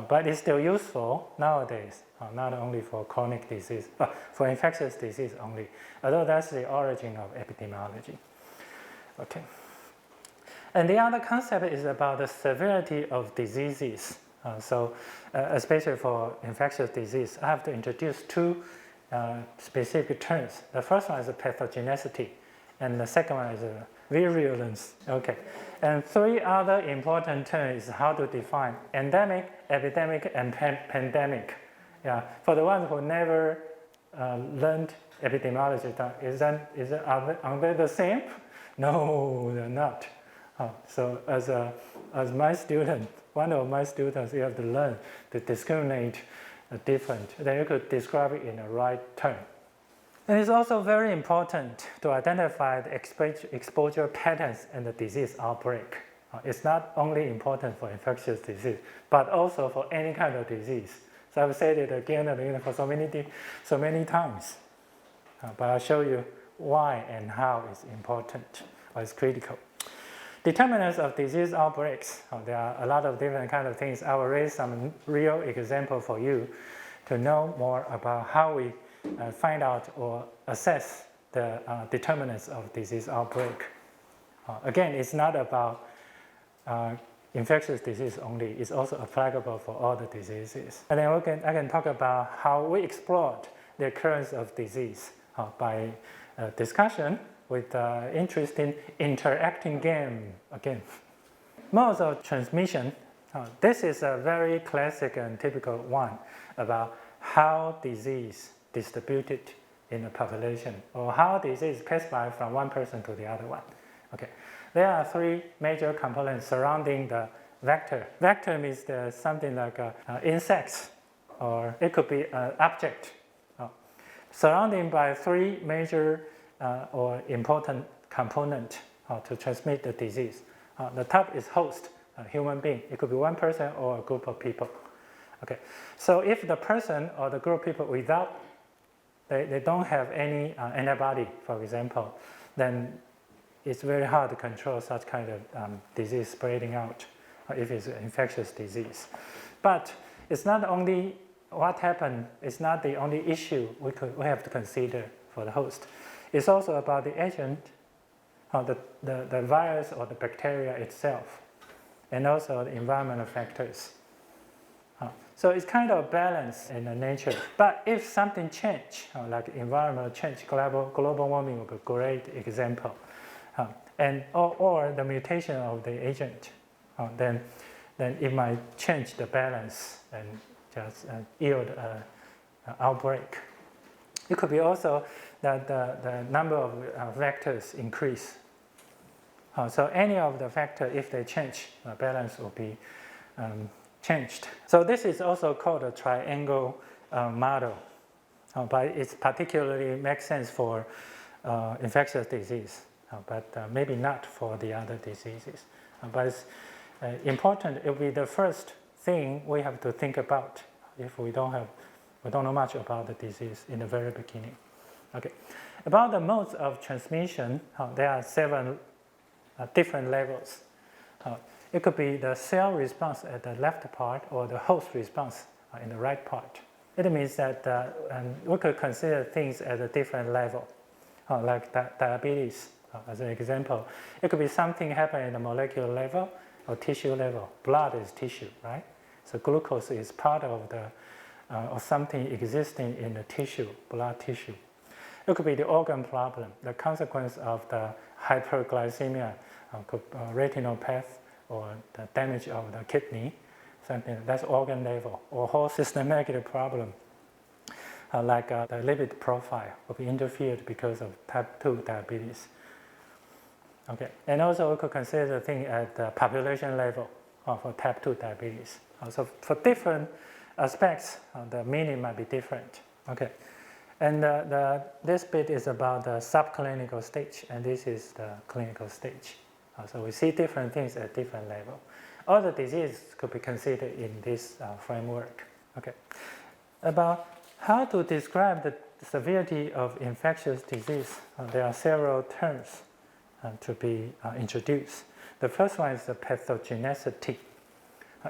But it's still useful nowadays, not only for chronic disease, but for infectious disease only, although that's the origin of epidemiology. Okay. And the other concept is about the severity of diseases. Especially for infectious disease, I have to introduce two specific terms. The first one is pathogenicity, and the second one is virulence. Okay, and three other important terms is how to define endemic, epidemic, and pandemic. Yeah, for the ones who never learned epidemiology, are they the same? No, they're not. So as my student, one of my students, you have to learn to discriminate different. Then you could describe it in the right term. And it's also very important to identify the exposure patterns and the disease outbreak. It's not only important for infectious disease, but also for any kind of disease. So I've said it again and again for so many times. But I'll show you why and how it's important or it's critical. Determinants of disease outbreaks. There are a lot of different kind of things. I will raise some real example for you to know more about how we find out or assess the determinants of disease outbreak. Again, it's not about infectious disease only. It's also applicable for all the diseases. And then I can talk about how we explored the occurrence of disease by discussion with interesting interacting game again. Modes of transmission. This is a very classic and typical one about how disease distributed in the population, or how disease passed by from one person to the other one. Okay, there are three major components surrounding the vector. Vector means there's something like insects, or it could be an object, surrounding by three major or important components to transmit the disease. The top is host, a human being. It could be one person or a group of people. Okay, so if the person or the group of people without, they don't have any antibody, for example, then it's very hard to control such kind of disease spreading out if it's an infectious disease. But it's not only what happened, it's not the only issue we have to consider for the host. It's also about the agent, the virus or the bacteria itself, and also the environmental factors. So it's kind of balanced in the nature. But if something change, like environmental change, global warming would be a great example, or the mutation of the agent, then it might change the balance and just yield an outbreak. It could be also that the number of vectors increase. So any of the factors, if they change, the balance will be changed. So this is also called a triangle model, but it particularly makes sense for infectious disease, but maybe not for the other diseases. But it's important. It will be the first thing we have to think about if we don't know much about the disease in the very beginning. Okay, about the modes of transmission, there are 7 different levels. It could be the cell response at the left part or the host response in the right part. It means that we could consider things at a different level, like diabetes as an example. It could be something happening at the molecular level or tissue level. Blood is tissue, right? So glucose is part of or something existing in the tissue, blood tissue. It could be the organ problem, the consequence of the hyperglycemia, retinopathy, or the damage of the kidney, something that's organ level, or whole systematic problem, like the lipid profile will be interfered because of type 2 diabetes. Okay, and also we could consider the thing at the population level for type 2 diabetes. So for different aspects, the meaning might be different. Okay, and this bit is about the subclinical stage, and this is the clinical stage. So we see different things at different levels. All the diseases could be considered in this framework. Okay, about how to describe the severity of infectious disease, there are several terms to be introduced. The first one is the pathogenicity.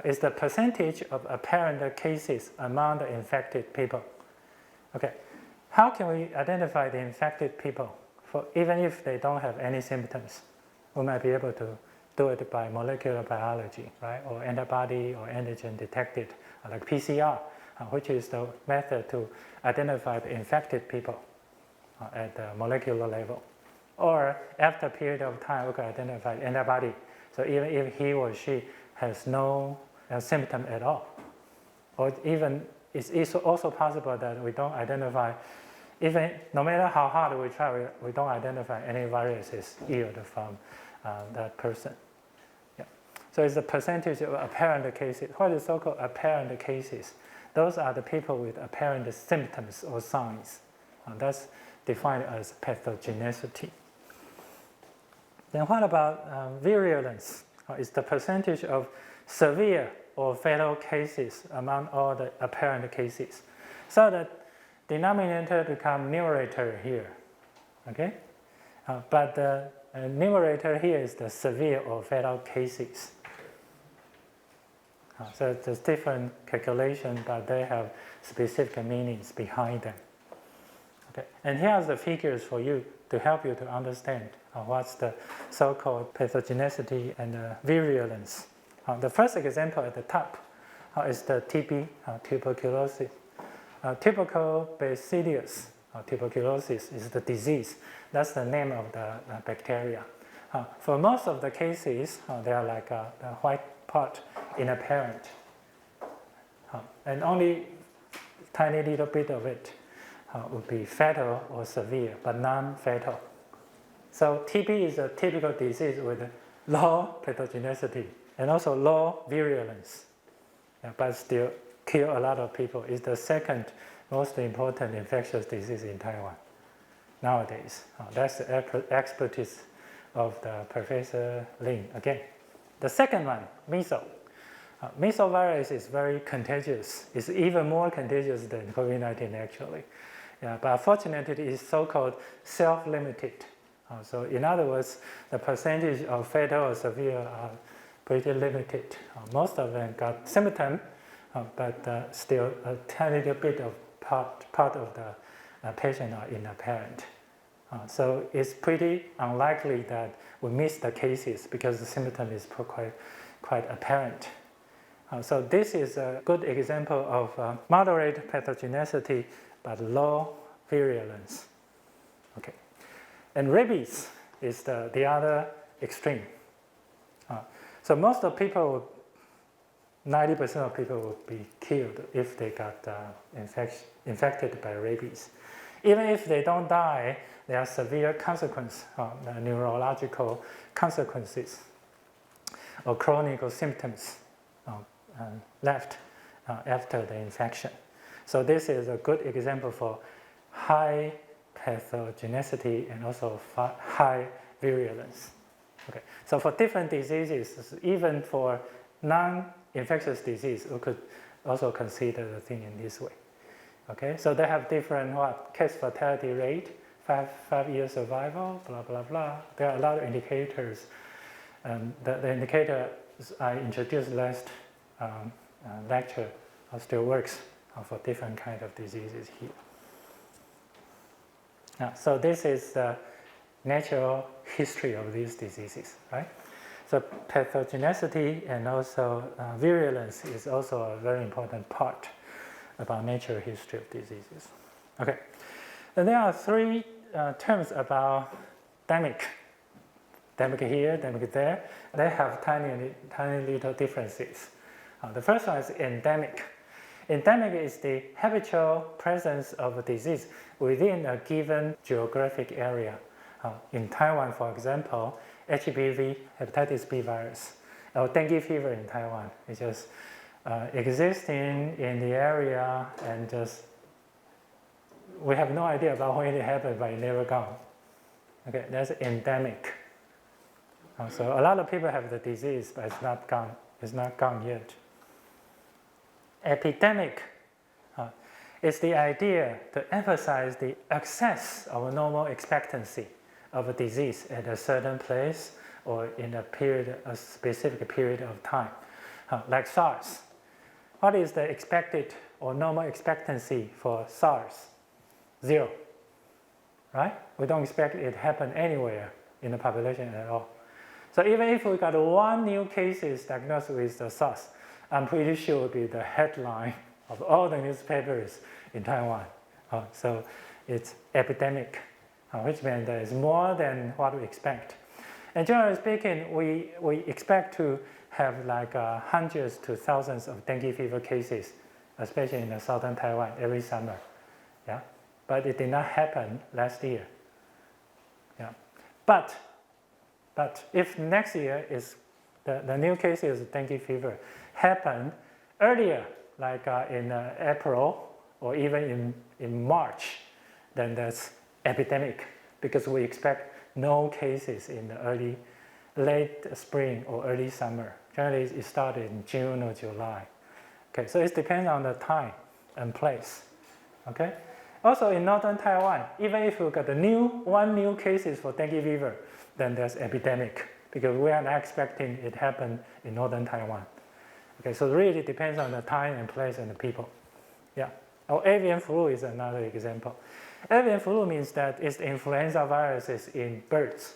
It's the percentage of apparent cases among the infected people. Okay, how can we identify the infected people even if they don't have any symptoms? We might be able to do it by molecular biology, right? Or antibody or antigen detected, like PCR, which is the method to identify the infected people at the molecular level. Or after a period of time, we can identify antibody. So even if he or she has no symptom at all, or even it's also possible that we don't identify, even no matter how hard we try, we don't identify any viruses yield from that person. Yeah. So it's the percentage of apparent cases. What is so-called apparent cases? Those are the people with apparent symptoms or signs. That's defined as pathogenicity. Then what about virulence? It's the percentage of severe or fatal cases among all the apparent cases. So the denominator becomes numerator here, okay? But the numerator here is the severe or fatal cases. So there's different calculations, but they have specific meanings behind them. Okay, and here's the figures for you to help you to understand what's the so-called pathogenicity and virulence. The first example at the top is the TB, tuberculosis. Typical bacillus tuberculosis is the disease. That's the name of the bacteria. For most of the cases, they are like a white part in a parent. And only tiny little bit of it would be fatal or severe, but non-fatal. So TB is a typical disease with low pathogenicity and also low virulence, but still kill a lot of people. It's the second most important infectious disease in Taiwan nowadays. That's the expertise of the Professor Lin again. The second one, measles. Measles virus is very contagious. It's even more contagious than COVID-19 actually. But fortunately, it's so-called self-limited. So in other words, the percentage of fatal or severe are pretty limited. Most of them got symptoms, but still a tiny little bit of part of the patient are in a parent. So it's pretty unlikely that we miss the cases because the symptom is quite apparent. So this is a good example of moderate pathogenicity but low virulence. Okay. And rabies is the other extreme. So most of people, 90% of people will be killed if they got infected by rabies. Even if they don't die, there are severe consequences, neurological consequences, or chronic symptoms left after the infection. So this is a good example for high pathogenicity and also high virulence. Okay. So for different diseases, even for non-infectious disease, we could also consider the thing in this way. Okay, so they have different case fatality rate, 5-year survival, blah blah blah. There are a lot of indicators. The indicators I introduced last lecture still works for different kinds of diseases here. So this is the natural history of these diseases, right? So pathogenicity and also virulence is also a very important part about natural history of diseases. Okay, and there are three terms about endemic. Endemic here, endemic there. They have tiny little differences. The first one is endemic. Endemic is the habitual presence of a disease within a given geographic area. In Taiwan, for example, HBV, hepatitis B virus, or dengue fever in Taiwan, it just existing in the area and just we have no idea about when it happened, but it never gone. Okay, that's endemic. So a lot of people have the disease, but it's not gone. It's not gone yet. Epidemic is the idea to emphasize the excess of normal expectancy of a disease at a certain place or in a specific period of time, like SARS. What is the expected or normal expectancy for SARS? 0, right? We don't expect it to happen anywhere in the population at all. So even if we got one new cases diagnosed with the SARS, I'm pretty sure it will be the headline of all the newspapers in Taiwan. So it's epidemic, which means there is more than what we expect. And generally speaking, we expect to have like hundreds to thousands of dengue fever cases, especially in the southern Taiwan every summer. Yeah, but it did not happen last year. Yeah, but if next year is the new cases of dengue fever happen earlier, like in April or even in March, then that's epidemic because we expect no cases in the late spring or early summer. Generally, it started in June or July. Okay, so it depends on the time and place. Okay. Also in northern Taiwan, even if we got one new cases for dengue fever, then there's epidemic because we are not expecting it happen in northern Taiwan. Okay, so it really depends on the time and place and the people. Yeah. Or avian flu is another example. Avian flu means that it's the influenza viruses in birds.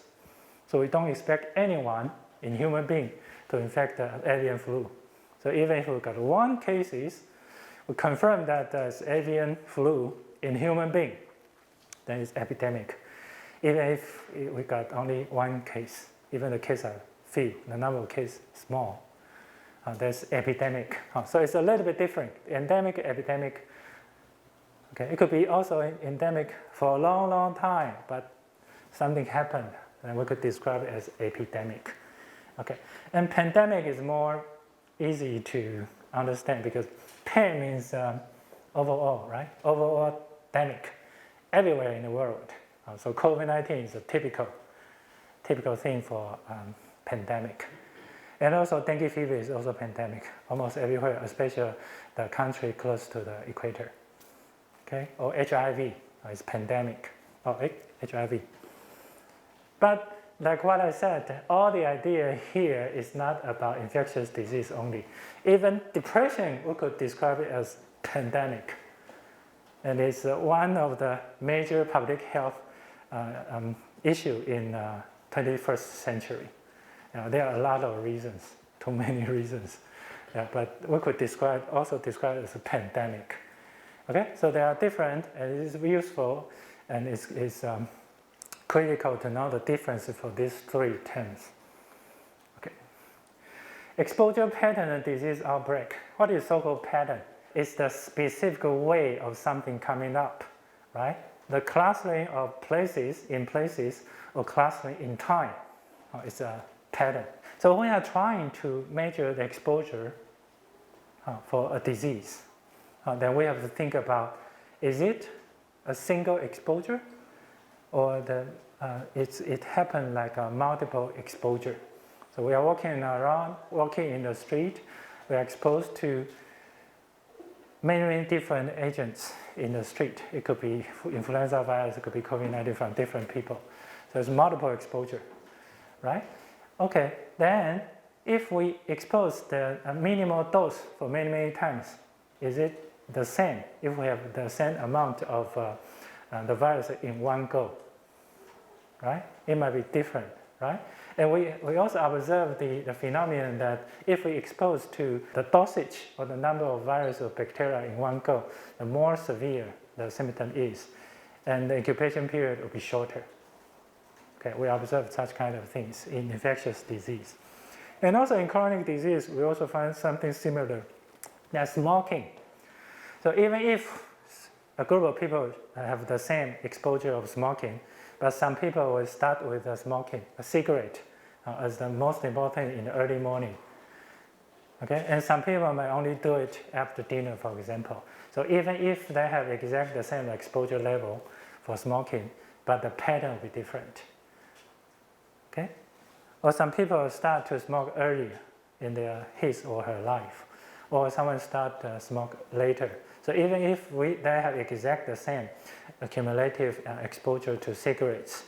So we don't expect anyone in human being to infect the avian flu. So even if we got one cases, we confirm that there's avian flu in human being, then it's epidemic. Even if we got only one case, even the cases are few, the number of cases small. There's epidemic. So it's a little bit different. Endemic, epidemic. Okay, it could be also endemic for a long, long time, but something happened, and we could describe it as epidemic. Okay, and pandemic is more easy to understand because pan means overall, right? Overall demic, everywhere in the world. So COVID-19 is a typical thing for pandemic. And also dengue fever is also pandemic, almost everywhere, especially the country close to the equator. Okay, or HIV is pandemic, or HIV. But like what I said, all the idea here is not about infectious disease only. Even depression, we could describe it as pandemic. And it's one of the major public health issue in 21st century. There are a lot of reasons, too many reasons, but we could also describe it as a pandemic. Okay, so they are different, and it is useful, and it's critical to know the difference for these three terms. Okay, exposure pattern and disease outbreak. What is so-called pattern? It's the specific way of something coming up, right? The clustering of places or clustering in time is a pattern. So when we are trying to measure the exposure for a disease, then we have to think about, is it a single exposure or it happened like a multiple exposure? So we are walking around, walking in the street, we are exposed to many different agents in the street. It could be influenza virus, it could be COVID-19 from different people. So it's multiple exposure, right? Okay, then if we expose the minimal dose for many times, is it the same if we have the same amount of the virus in one go, right? It might be different, right? And we also observe the phenomenon that if we expose to the dosage or the number of virus or bacteria in one go, the more severe the symptom is, and the incubation period will be shorter. Okay, we observe such kind of things in infectious disease. And also in chronic disease, we also find something similar. That's smoking. So even if a group of people have the same exposure of smoking, but some people will start with smoking, a cigarette, as the most important in the early morning. Okay, and some people may only do it after dinner, for example. So even if they have exactly the same exposure level for smoking, but the pattern will be different. Okay, or some people start to smoke earlier in his or her life, or someone start to smoke later. So even if they have exactly the same cumulative exposure to cigarettes,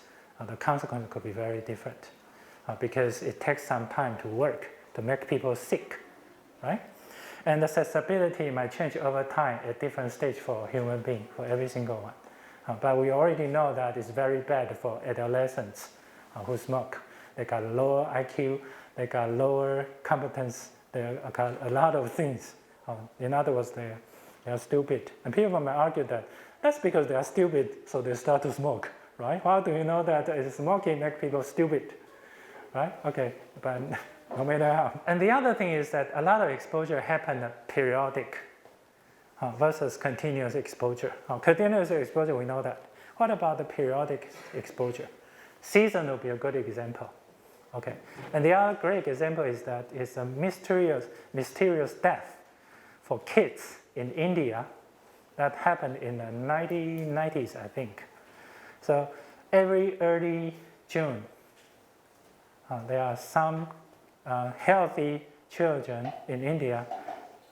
the consequence could be very different because it takes some time to work to make people sick, right? And the susceptibility might change over time at different stage for a human being, for every single one. But we already know that it's very bad for adolescents who smoke. They got lower IQ, they got lower competence, they got a lot of things. In other words, they are stupid. And people might argue that that's because they are stupid, so they start to smoke, right? How do you know that smoking makes people stupid, right? Okay, but no matter how. And the other thing is that a lot of exposure happen periodic versus continuous exposure. Continuous exposure, we know that. What about the periodic exposure? Season will be a good example. Okay, and the other great example is that it's a mysterious death for kids in India that happened in the 1990s, I think. So every early June, there are some healthy children in India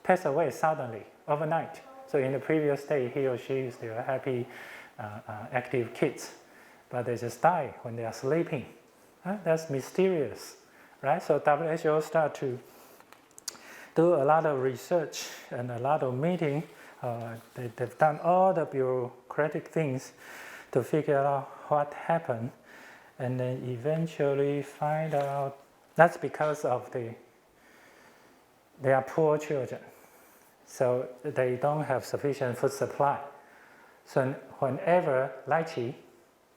pass away suddenly, overnight. So in the previous day, he or she is still happy, active kids, but they just die when they are sleeping. That's mysterious, right? So WHO start to do a lot of research and a lot of meeting. They've done all the bureaucratic things to figure out what happened, and then eventually find out that's because of they are poor children, so they don't have sufficient food supply. So whenever lychee,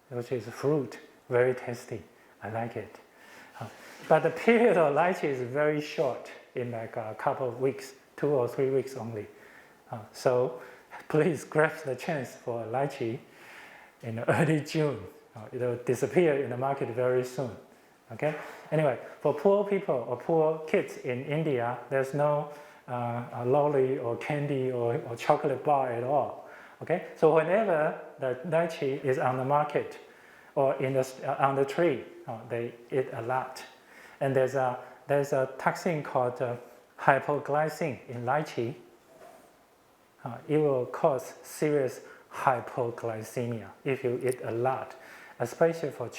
which is fruit, very tasty, I like it. But the period of lychee is very short, in like a couple of weeks, 2 or 3 weeks only. So please grab the chance for lychee in early June. It will disappear in the market very soon. Okay. Anyway, for poor people or poor kids in India, there's no lolly or candy or chocolate bar at all. Okay. So whenever the lychee is on the market or on the tree, they eat a lot. And there's a toxin called hypoglycine in lychee. It will cause serious hypoglycemia if you eat a lot, especially for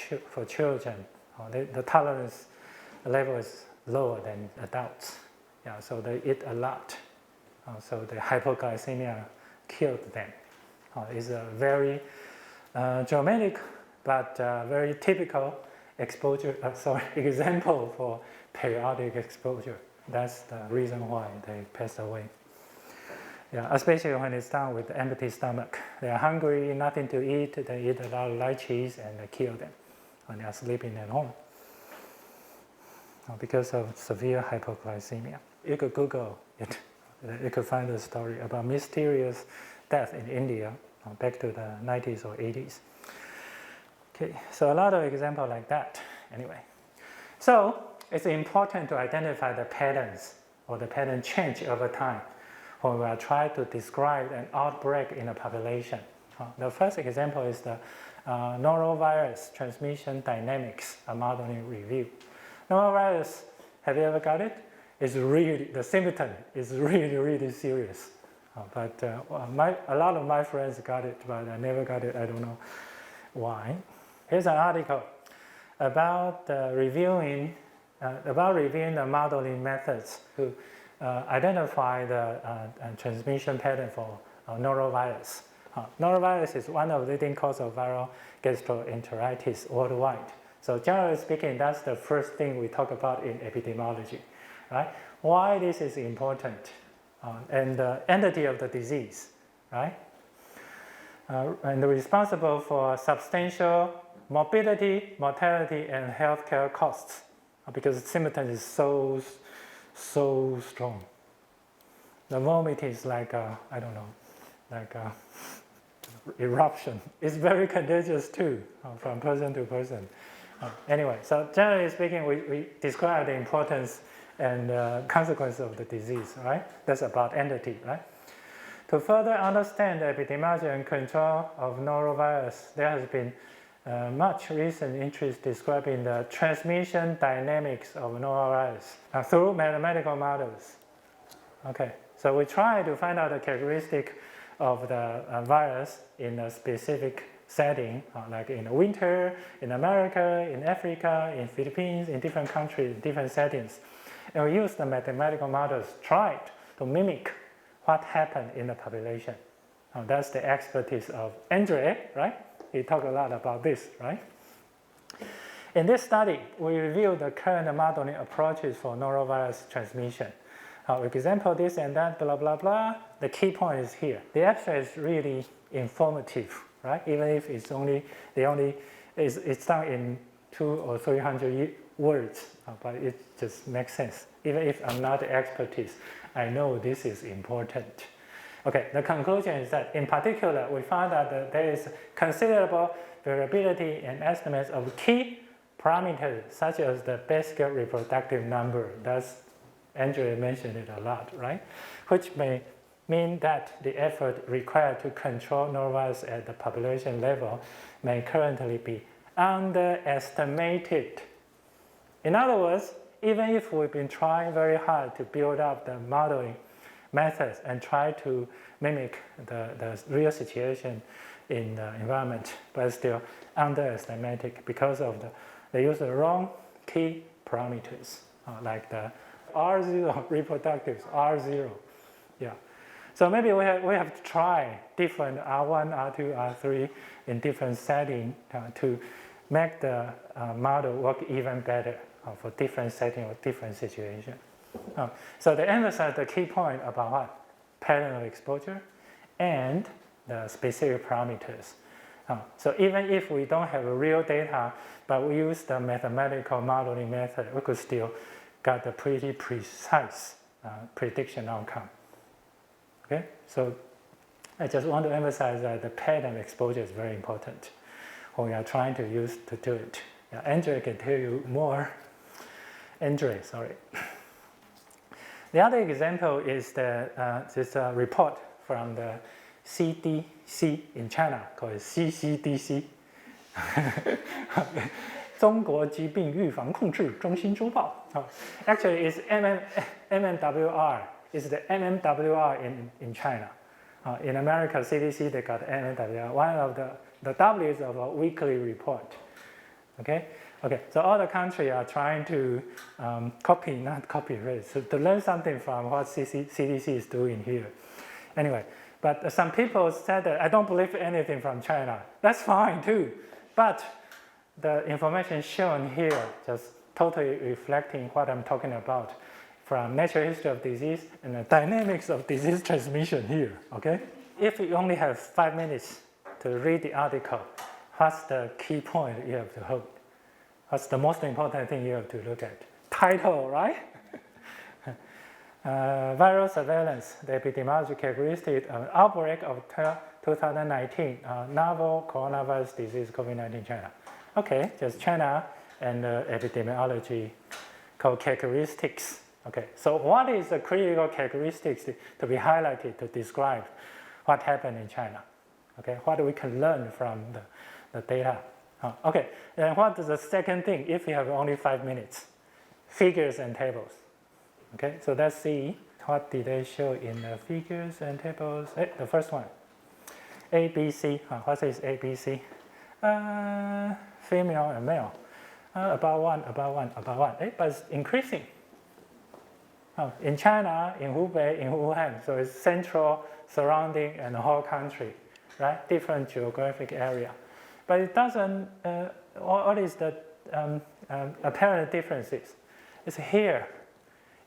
children. The tolerance level is lower than adults. Yeah, so they eat a lot. So the hypoglycemia killed them. It's a very dramatic but very typical example for periodic exposure. That's the reason why they passed away. Yeah, especially when it's done with empty stomach. They are hungry, nothing to eat, they eat a lot of lychees and they kill them when they are sleeping at home because of severe hypoglycemia. You could Google it. You could find a story about mysterious death in India back to the 90s or 80s. Okay, so a lot of examples like that anyway. So it's important to identify the patterns or the pattern change over time when we are trying to describe an outbreak in a population. The first example is the norovirus transmission dynamics, a modeling review. Norovirus, have you ever got it? It's really, the symptom is really, really serious. But a lot of my friends got it, but I never got it. I don't know why. Here's an article about reviewing the modeling methods to identify the transmission pattern for norovirus. Norovirus is one of the leading causes of viral gastroenteritis worldwide. So generally speaking, that's the first thing we talk about in epidemiology, right? Why this is important and the entity of the disease, right? And responsible for substantial morbidity, mortality, and healthcare costs because the symptom is so strong. The vomit is like I don't know, like eruption. It's very contagious too, from person to person. Anyway, so generally speaking, we describe the importance and consequence of the disease, right? That's about entity, right? To further understand the epidemiology and control of norovirus, there has been much recent interest describing the transmission dynamics of norovirus through mathematical models. Okay, so we try to find out the characteristic of the virus in a specific setting, like in the winter, in America, in Africa, in Philippines, in different countries, different settings. And we use the mathematical models, tried to mimic what happened in the population. That's the expertise of Andre, right? He talked a lot about this, right? In this study, we reviewed the current modeling approaches for norovirus transmission. For example, this and that, blah, blah, blah. The key point is here. The abstract is really informative, right? Even if it's done in 200 or 300 words, but it just makes sense. Even if I'm not the expertise, I know this is important. Okay, the conclusion is that in particular, we found that there is considerable variability in estimates of key parameters such as the basket reproductive number. That's Andrea mentioned it a lot, right? Which may mean that the effort required to control norovirus at the population level may currently be underestimated. In other words, even if we've been trying very hard to build up the modeling methods and try to mimic the real situation in the environment, but still underestimated because of they use the wrong key parameters, like the R0 reproductives, R0. Yeah. So maybe we have to try different R1, R2, R3 in different settings to make the model work even better for different settings or different situations. So they emphasize the key point about what? Pattern of exposure and the specific parameters. So even if we don't have real data, but we use the mathematical modeling method, we could still get a pretty precise prediction outcome. Okay, so I just want to emphasize that the pattern exposure is very important when we are trying to use to do it. Andre can tell you more. Andre, sorry. The other example is this report from the CDC in China called CCDC. 中国疾病预防控制中心周报. Actually, it's MMWR. It's the MMWR in China. In America, CDC, they got MMWR, one of the W's of a weekly report. Okay, so all the countries are trying to not copy, right? So to learn something from what CDC is doing here. Anyway, but some people said that I don't believe anything from China. That's fine too. But the information shown here just totally reflecting what I'm talking about from natural history of disease and the dynamics of disease transmission here, okay? If you only have 5 minutes to read the article, what's the key point you have to hold? What's the most important thing you have to look at? Title, right? Viral surveillance, the epidemiology characteristic of outbreak of 2019, novel coronavirus disease, COVID-19 China. Okay, just China and epidemiology called characteristics. Okay, so what is the critical characteristics to be highlighted to describe what happened in China? Okay, what we can learn from the data. Okay, and what is the second thing if you have only 5 minutes? Figures and tables. Okay, so let's see what did they show in the figures and tables. The first one, ABC. What is ABC? Female and male. About one. But it's increasing. In China, in Hubei, in Wuhan, so it's central, surrounding, and the whole country, right? Different geographic area. But it doesn't, what is the apparent differences? It's here.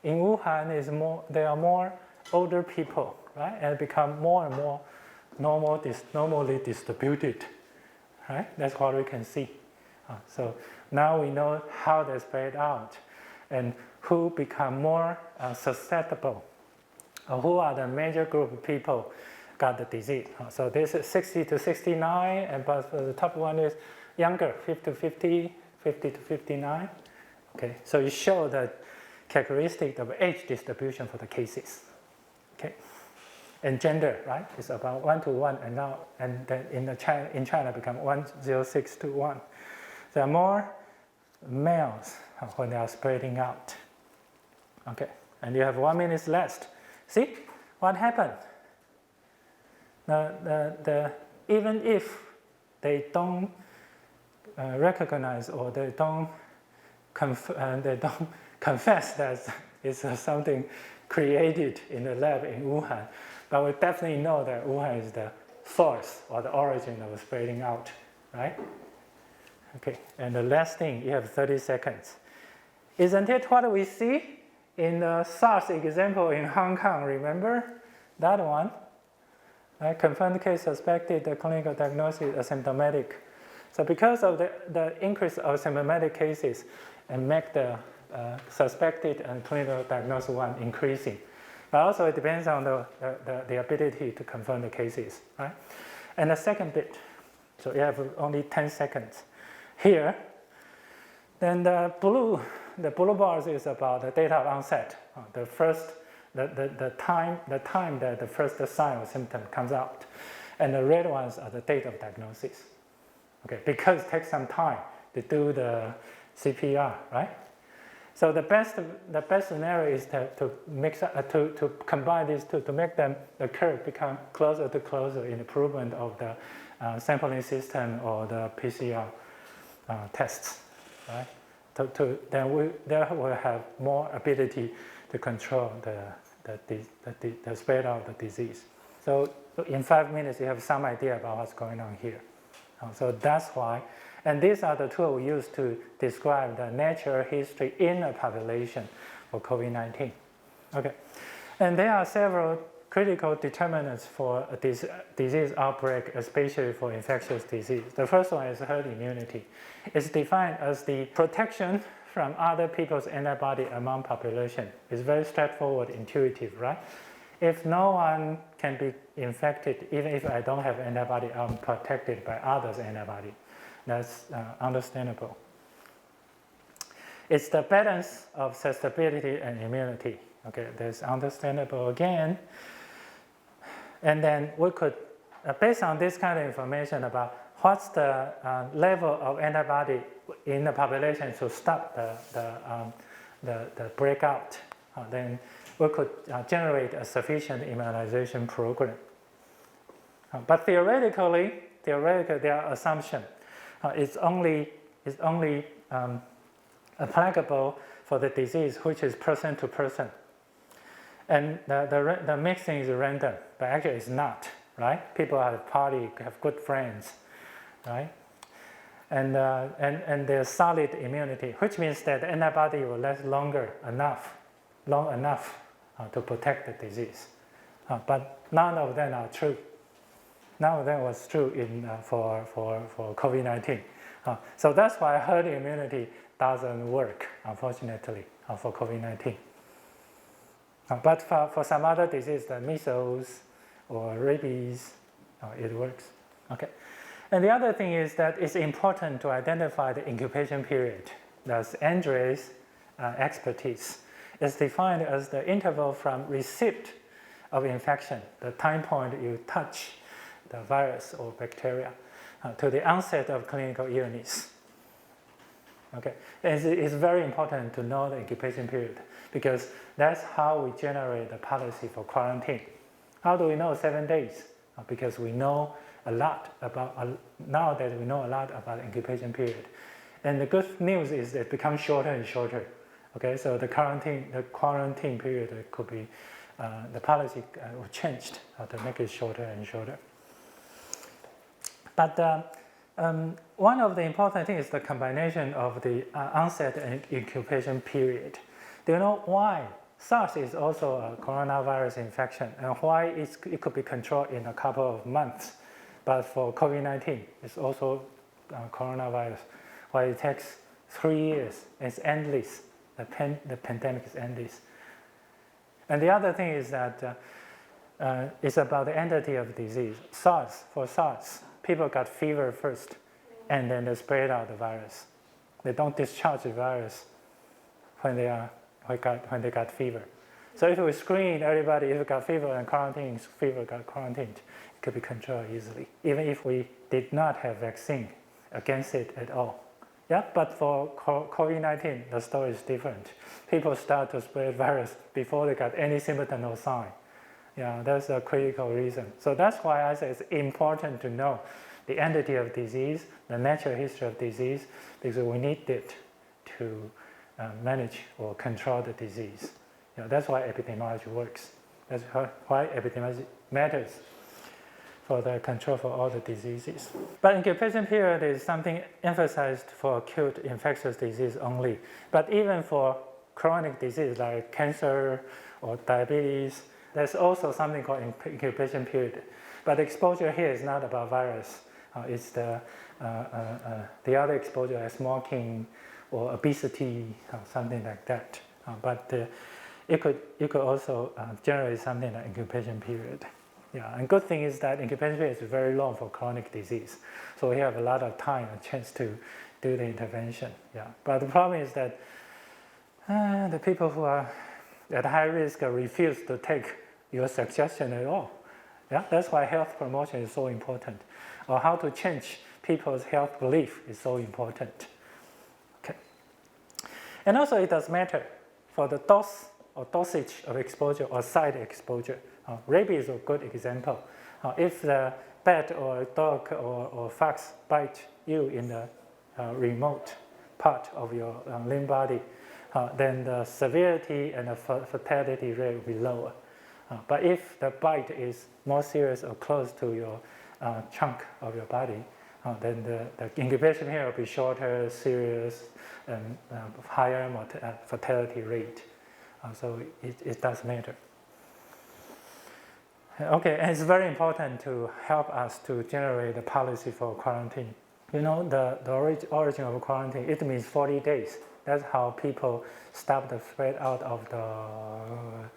In Wuhan, there are more older people, right? And become more and more normally distributed, right? That's what we can see. So now we know how they spread out and who become more susceptible, or who are the major group of people got the disease. So this is 60 to 69, and but the top one is younger, 50 to 50, 50 to 59. Okay, so you show the characteristic of age distribution for the cases. Okay, and gender, right? It's about 1 to 1, and now then in China become 106 to 1. There are more males when they are spreading out. Okay, and you have 1 minute left. See what happened? Even if they don't recognize or they don't confess that it's something created in the lab in Wuhan, but we definitely know that Wuhan is the source or the origin of spreading out, right? Okay, and the last thing, you have 30 seconds. Isn't it what we see in the SARS example in Hong Kong, remember? That one, right? Confirmed case suspected, the clinical diagnosis asymptomatic. So because of the increase of symptomatic cases and make the suspected and clinical diagnosis one increasing. But also it depends on the ability to confirm the cases, right? And the second bit, so you have only 10 seconds. Here, then the blue bars is about the date of onset, the time that the first sign or symptom comes out, and the red ones are the date of diagnosis. Okay, because it takes some time to do the CPR, right? So the best scenario is to mix to combine these two to make them the curve become closer to closer in improvement of the sampling system or the PCR tests, right? Then we'll have more ability to control the spread of the disease. So in 5 minutes, you have some idea about what's going on here. So that's why, and these are the tools we use to describe the natural history in a population for COVID-19. Okay, and there are several critical determinants for a disease outbreak, especially for infectious disease. The first one is herd immunity. It's defined as the protection from other people's antibody among population. It's very straightforward, intuitive, right? If no one can be infected, even if I don't have antibody, I'm protected by others' antibody. That's understandable. It's the balance of susceptibility and immunity. Okay, that's understandable again. And then we could, based on this kind of information about what's the level of antibody in the population to stop the breakout, then we could generate a sufficient immunization program. But theoretically, there are assumptions. It's only applicable for the disease which is person to person. And the mixing is random, but actually it's not, right? People have party, have good friends, right? And there's solid immunity, which means that the antibody will last long enough to protect the disease. But none of them are true. None of them was true for COVID-19. So that's why herd immunity doesn't work, unfortunately, for COVID-19. But for some other disease, like measles or rabies, it works. Okay. And the other thing is that it's important to identify the incubation period. That's Andre's expertise. It's defined as the interval from receipt of infection, the time point you touch the virus or bacteria, to the onset of clinical illness. Okay, it's very important to know the incubation period because that's how we generate the policy for quarantine. How do we know 7 days? Because we know a lot about, now that we know a lot about the incubation period. And the good news is it becomes shorter and shorter. Okay, so the quarantine period could be, the policy changed to make it shorter and shorter. But one of the important things is the combination of the onset and incubation period. Do you know why SARS is also a coronavirus infection and why it could be controlled in a couple of months? But for COVID-19, it's also coronavirus, why it takes 3 years. It's endless. The pandemic is endless. And the other thing is that it's about the entity of disease. For SARS, people got fever first, and then they spread out the virus. They don't discharge the virus when they got fever. So if we screen everybody, if it got fever and quarantined, fever got quarantined, it could be controlled easily, even if we did not have vaccine against it at all. Yeah, but for COVID-19, the story is different. People start to spread virus before they got any symptom or sign. Yeah, that's a critical reason. So that's why I say it's important to know the entity of disease, the natural history of disease, because we need it to manage or control the disease. That's why epidemiology works. That's why epidemiology matters for the control for all the diseases. But incubation period is something emphasized for acute infectious disease only. But even for chronic disease like cancer or diabetes, there's also something called incubation period. But exposure here is not about virus. It's the other exposure like smoking or obesity, something like that. But it could also generate something like incubation period. Yeah, and good thing is that incubation period is very long for chronic disease. So we have a lot of time and chance to do the intervention. Yeah, but the problem is that the people who are at high risk refuse to take your suggestion at all. Yeah, that's why health promotion is so important. Or how to change people's health belief is so important. Okay. And also it does matter for the dose or dosage of exposure or site exposure. Rabies is a good example. If the bat or dog or fox bite you in the remote part of your limb body, then the severity and the fatality rate will be lower. But if the bite is more serious or close to your chunk of your body, then the incubation period will be shorter, serious, and higher fatality rate. So it does matter. Okay, and it's very important to help us to generate the policy for quarantine. You know, the origin of quarantine, it means 40 days. That's how people stop the spread out of the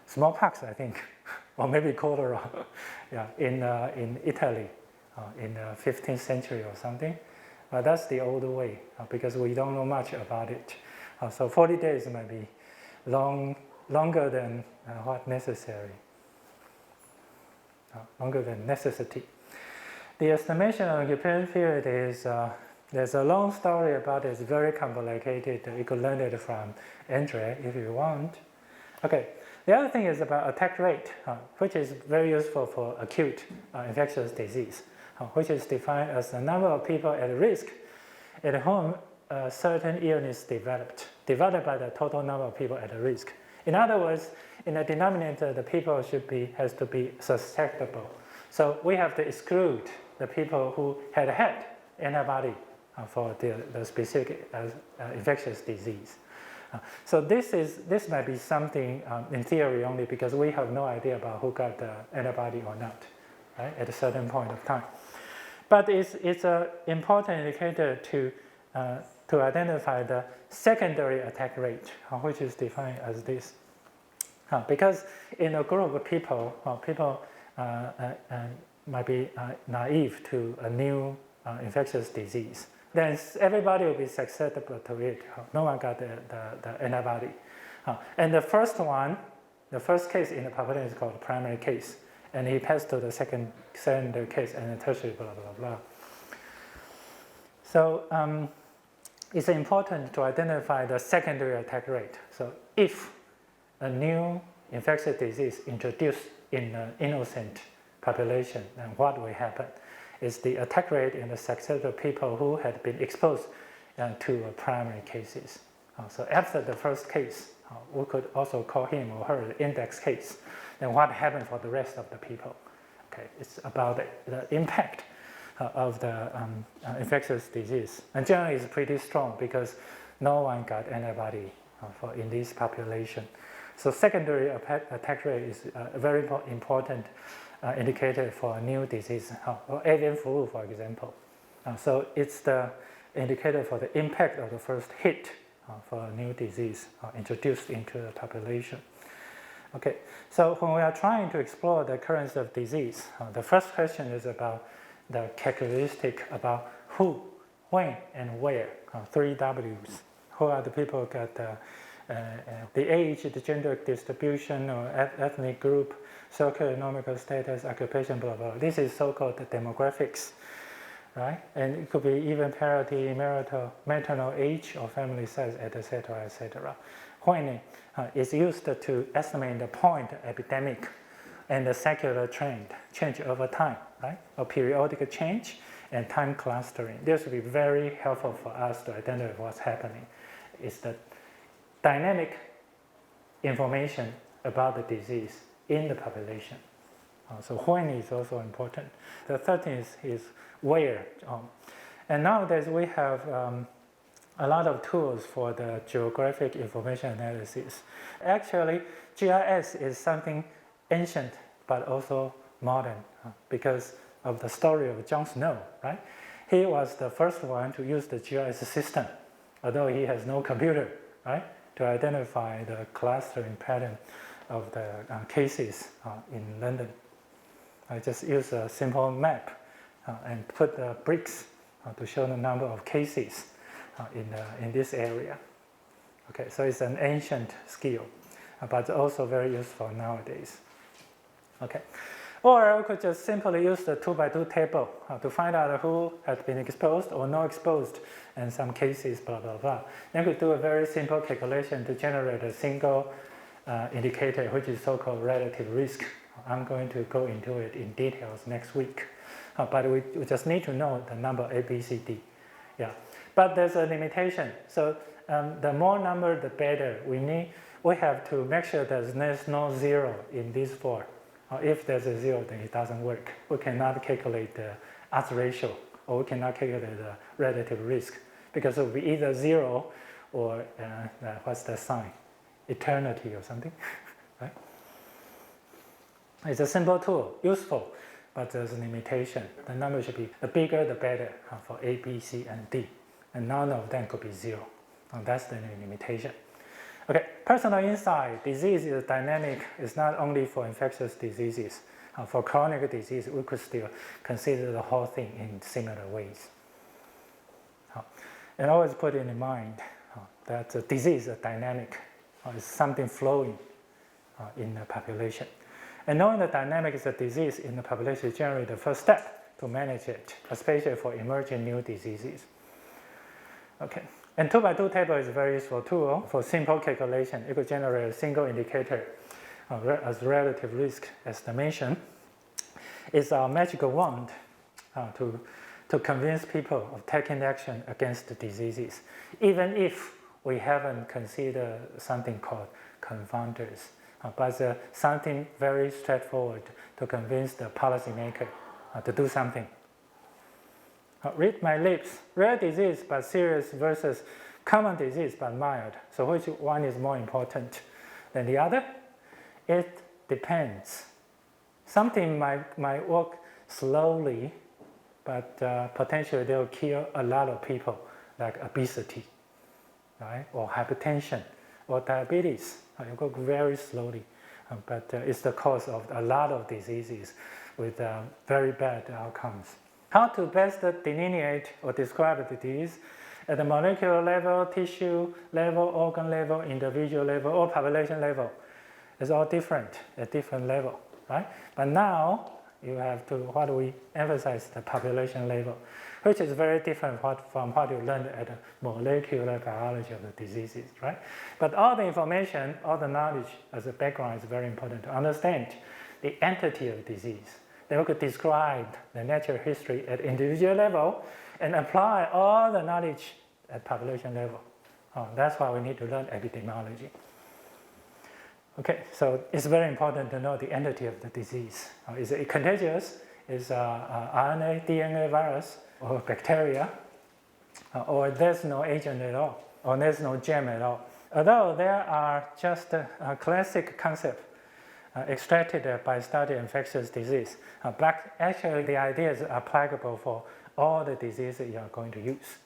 smallpox, I think, or maybe cholera, yeah, in Italy in the 15th century or something. But that's the old way because we don't know much about it. So 40 days might be longer than what necessary. Longer than necessity. The estimation of occupation period is, there's a long story about it. It's very complicated. You could learn it from Andre if you want. Okay, the other thing is about attack rate, which is very useful for acute infectious disease, which is defined as the number of people at risk at whom a certain illness developed, divided by the total number of people at risk. In other words, in the denominator, the people has to be susceptible. So we have to exclude the people who had antibody for the specific infectious disease. So this might be something in theory only because we have no idea about who got the antibody or not, right, at a certain point of time. But it's an important indicator to identify the secondary attack rate, which is defined as this. Because in a group of people, people might be naive to a new infectious disease. Then everybody will be susceptible to it. No one got the antibody. And the first case in the population is called primary case. And he passed to the secondary case and the tertiary, blah, blah, blah. So it's important to identify the secondary attack rate. So if a new infectious disease introduced in an innocent population, then what will happen is the attack rate in the susceptible people who had been exposed to primary cases. So after the first case, we could also call him or her the index case. Then what happened for the rest of the people? Okay, it's about the impact of the infectious disease. And generally it's pretty strong because no one got antibody in this population. So secondary attack rate is a very important indicator for a new disease, or avian flu, for example. So it's the indicator for the impact of the first hit for a new disease introduced into the population. Okay, so when we are trying to explore the occurrence of disease, the first question is about the characteristic about who, when, and where, 3 Ws. Who are the people who got the age, the gender distribution, or ethnic group, socioeconomic status, occupation, blah, blah. This is so-called demographics, right? And it could be even parity, maternal age, or family size, etc., etc. When is used to estimate the point epidemic and the secular trend, change over time, right? Or periodic change and time clustering. This will be very helpful for us to identify what's happening. It's the dynamic information about the disease in the population. So when is also important. The third thing is where. And nowadays we have a lot of tools for the geographic information analysis. Actually, GIS is something ancient but also modern because of the story of John Snow, right? He was the first one to use the GIS system, although he has no computer, right, to identify the clustering pattern of the cases in London. I just use a simple map and put the bricks to show the number of cases in this area. Okay, so it's an ancient skill, but also very useful nowadays. Okay, or I could just simply use the 2x2 table to find out who has been exposed or not exposed and some cases, blah, blah, blah. Then we could do a very simple calculation to generate a single indicator, which is so-called relative risk. I'm going to go into it in details next week. But we just need to know the number A, B, C, D. Yeah. But there's a limitation. So the more number, the better. We have to make sure there's no zero in these 4. If there's a 0, then it doesn't work. We cannot calculate the odds ratio, or we cannot calculate the relative risk, because it will be either 0 or what's the sign? Eternity or something, right? It's a simple tool, useful, but there's a limitation. The number should be the bigger the better for A, B, C, and D. And none of them could be 0. That's the limitation. Okay, personal insight. Disease is dynamic. It's not only for infectious diseases. For chronic disease, we could still consider the whole thing in similar ways. And always put it in mind that the disease is dynamic. It's something flowing in the population. And knowing the dynamics of disease in the population is generally the first step to manage it, especially for emerging new diseases. Okay. And 2x2 table is a very useful tool for simple calculation. It could generate a single indicator as relative risk estimation. It's our magical wand to convince people of taking action against the diseases, even if we haven't considered something called confounders, but something very straightforward to convince the policymaker to do something. Read my lips. Rare disease but serious versus common disease but mild. So which one is more important than the other? It depends. Something might work slowly, but potentially they will kill a lot of people, like obesity, right? Or hypertension, or diabetes. It works very slowly, but it's the cause of a lot of diseases with very bad outcomes. How to best delineate or describe the disease at the molecular level, tissue level, organ level, individual level, or population level. It's all different at different level, right? But now you have to, what do we emphasize, the population level, which is very different from what you learned at the molecular biology of the diseases, right? But all the information, all the knowledge as a background is very important to understand the entity of disease. Then we could describe the natural history at individual level and apply all the knowledge at population level. That's why we need to learn epidemiology. Okay, so it's very important to know the entity of the disease. Is it contagious? Is RNA, DNA virus, or bacteria? Or there's no agent at all, or there's no gem at all. Although there are just a classic concept extracted by study infectious disease. But actually the idea is applicable for all the diseases you are going to use.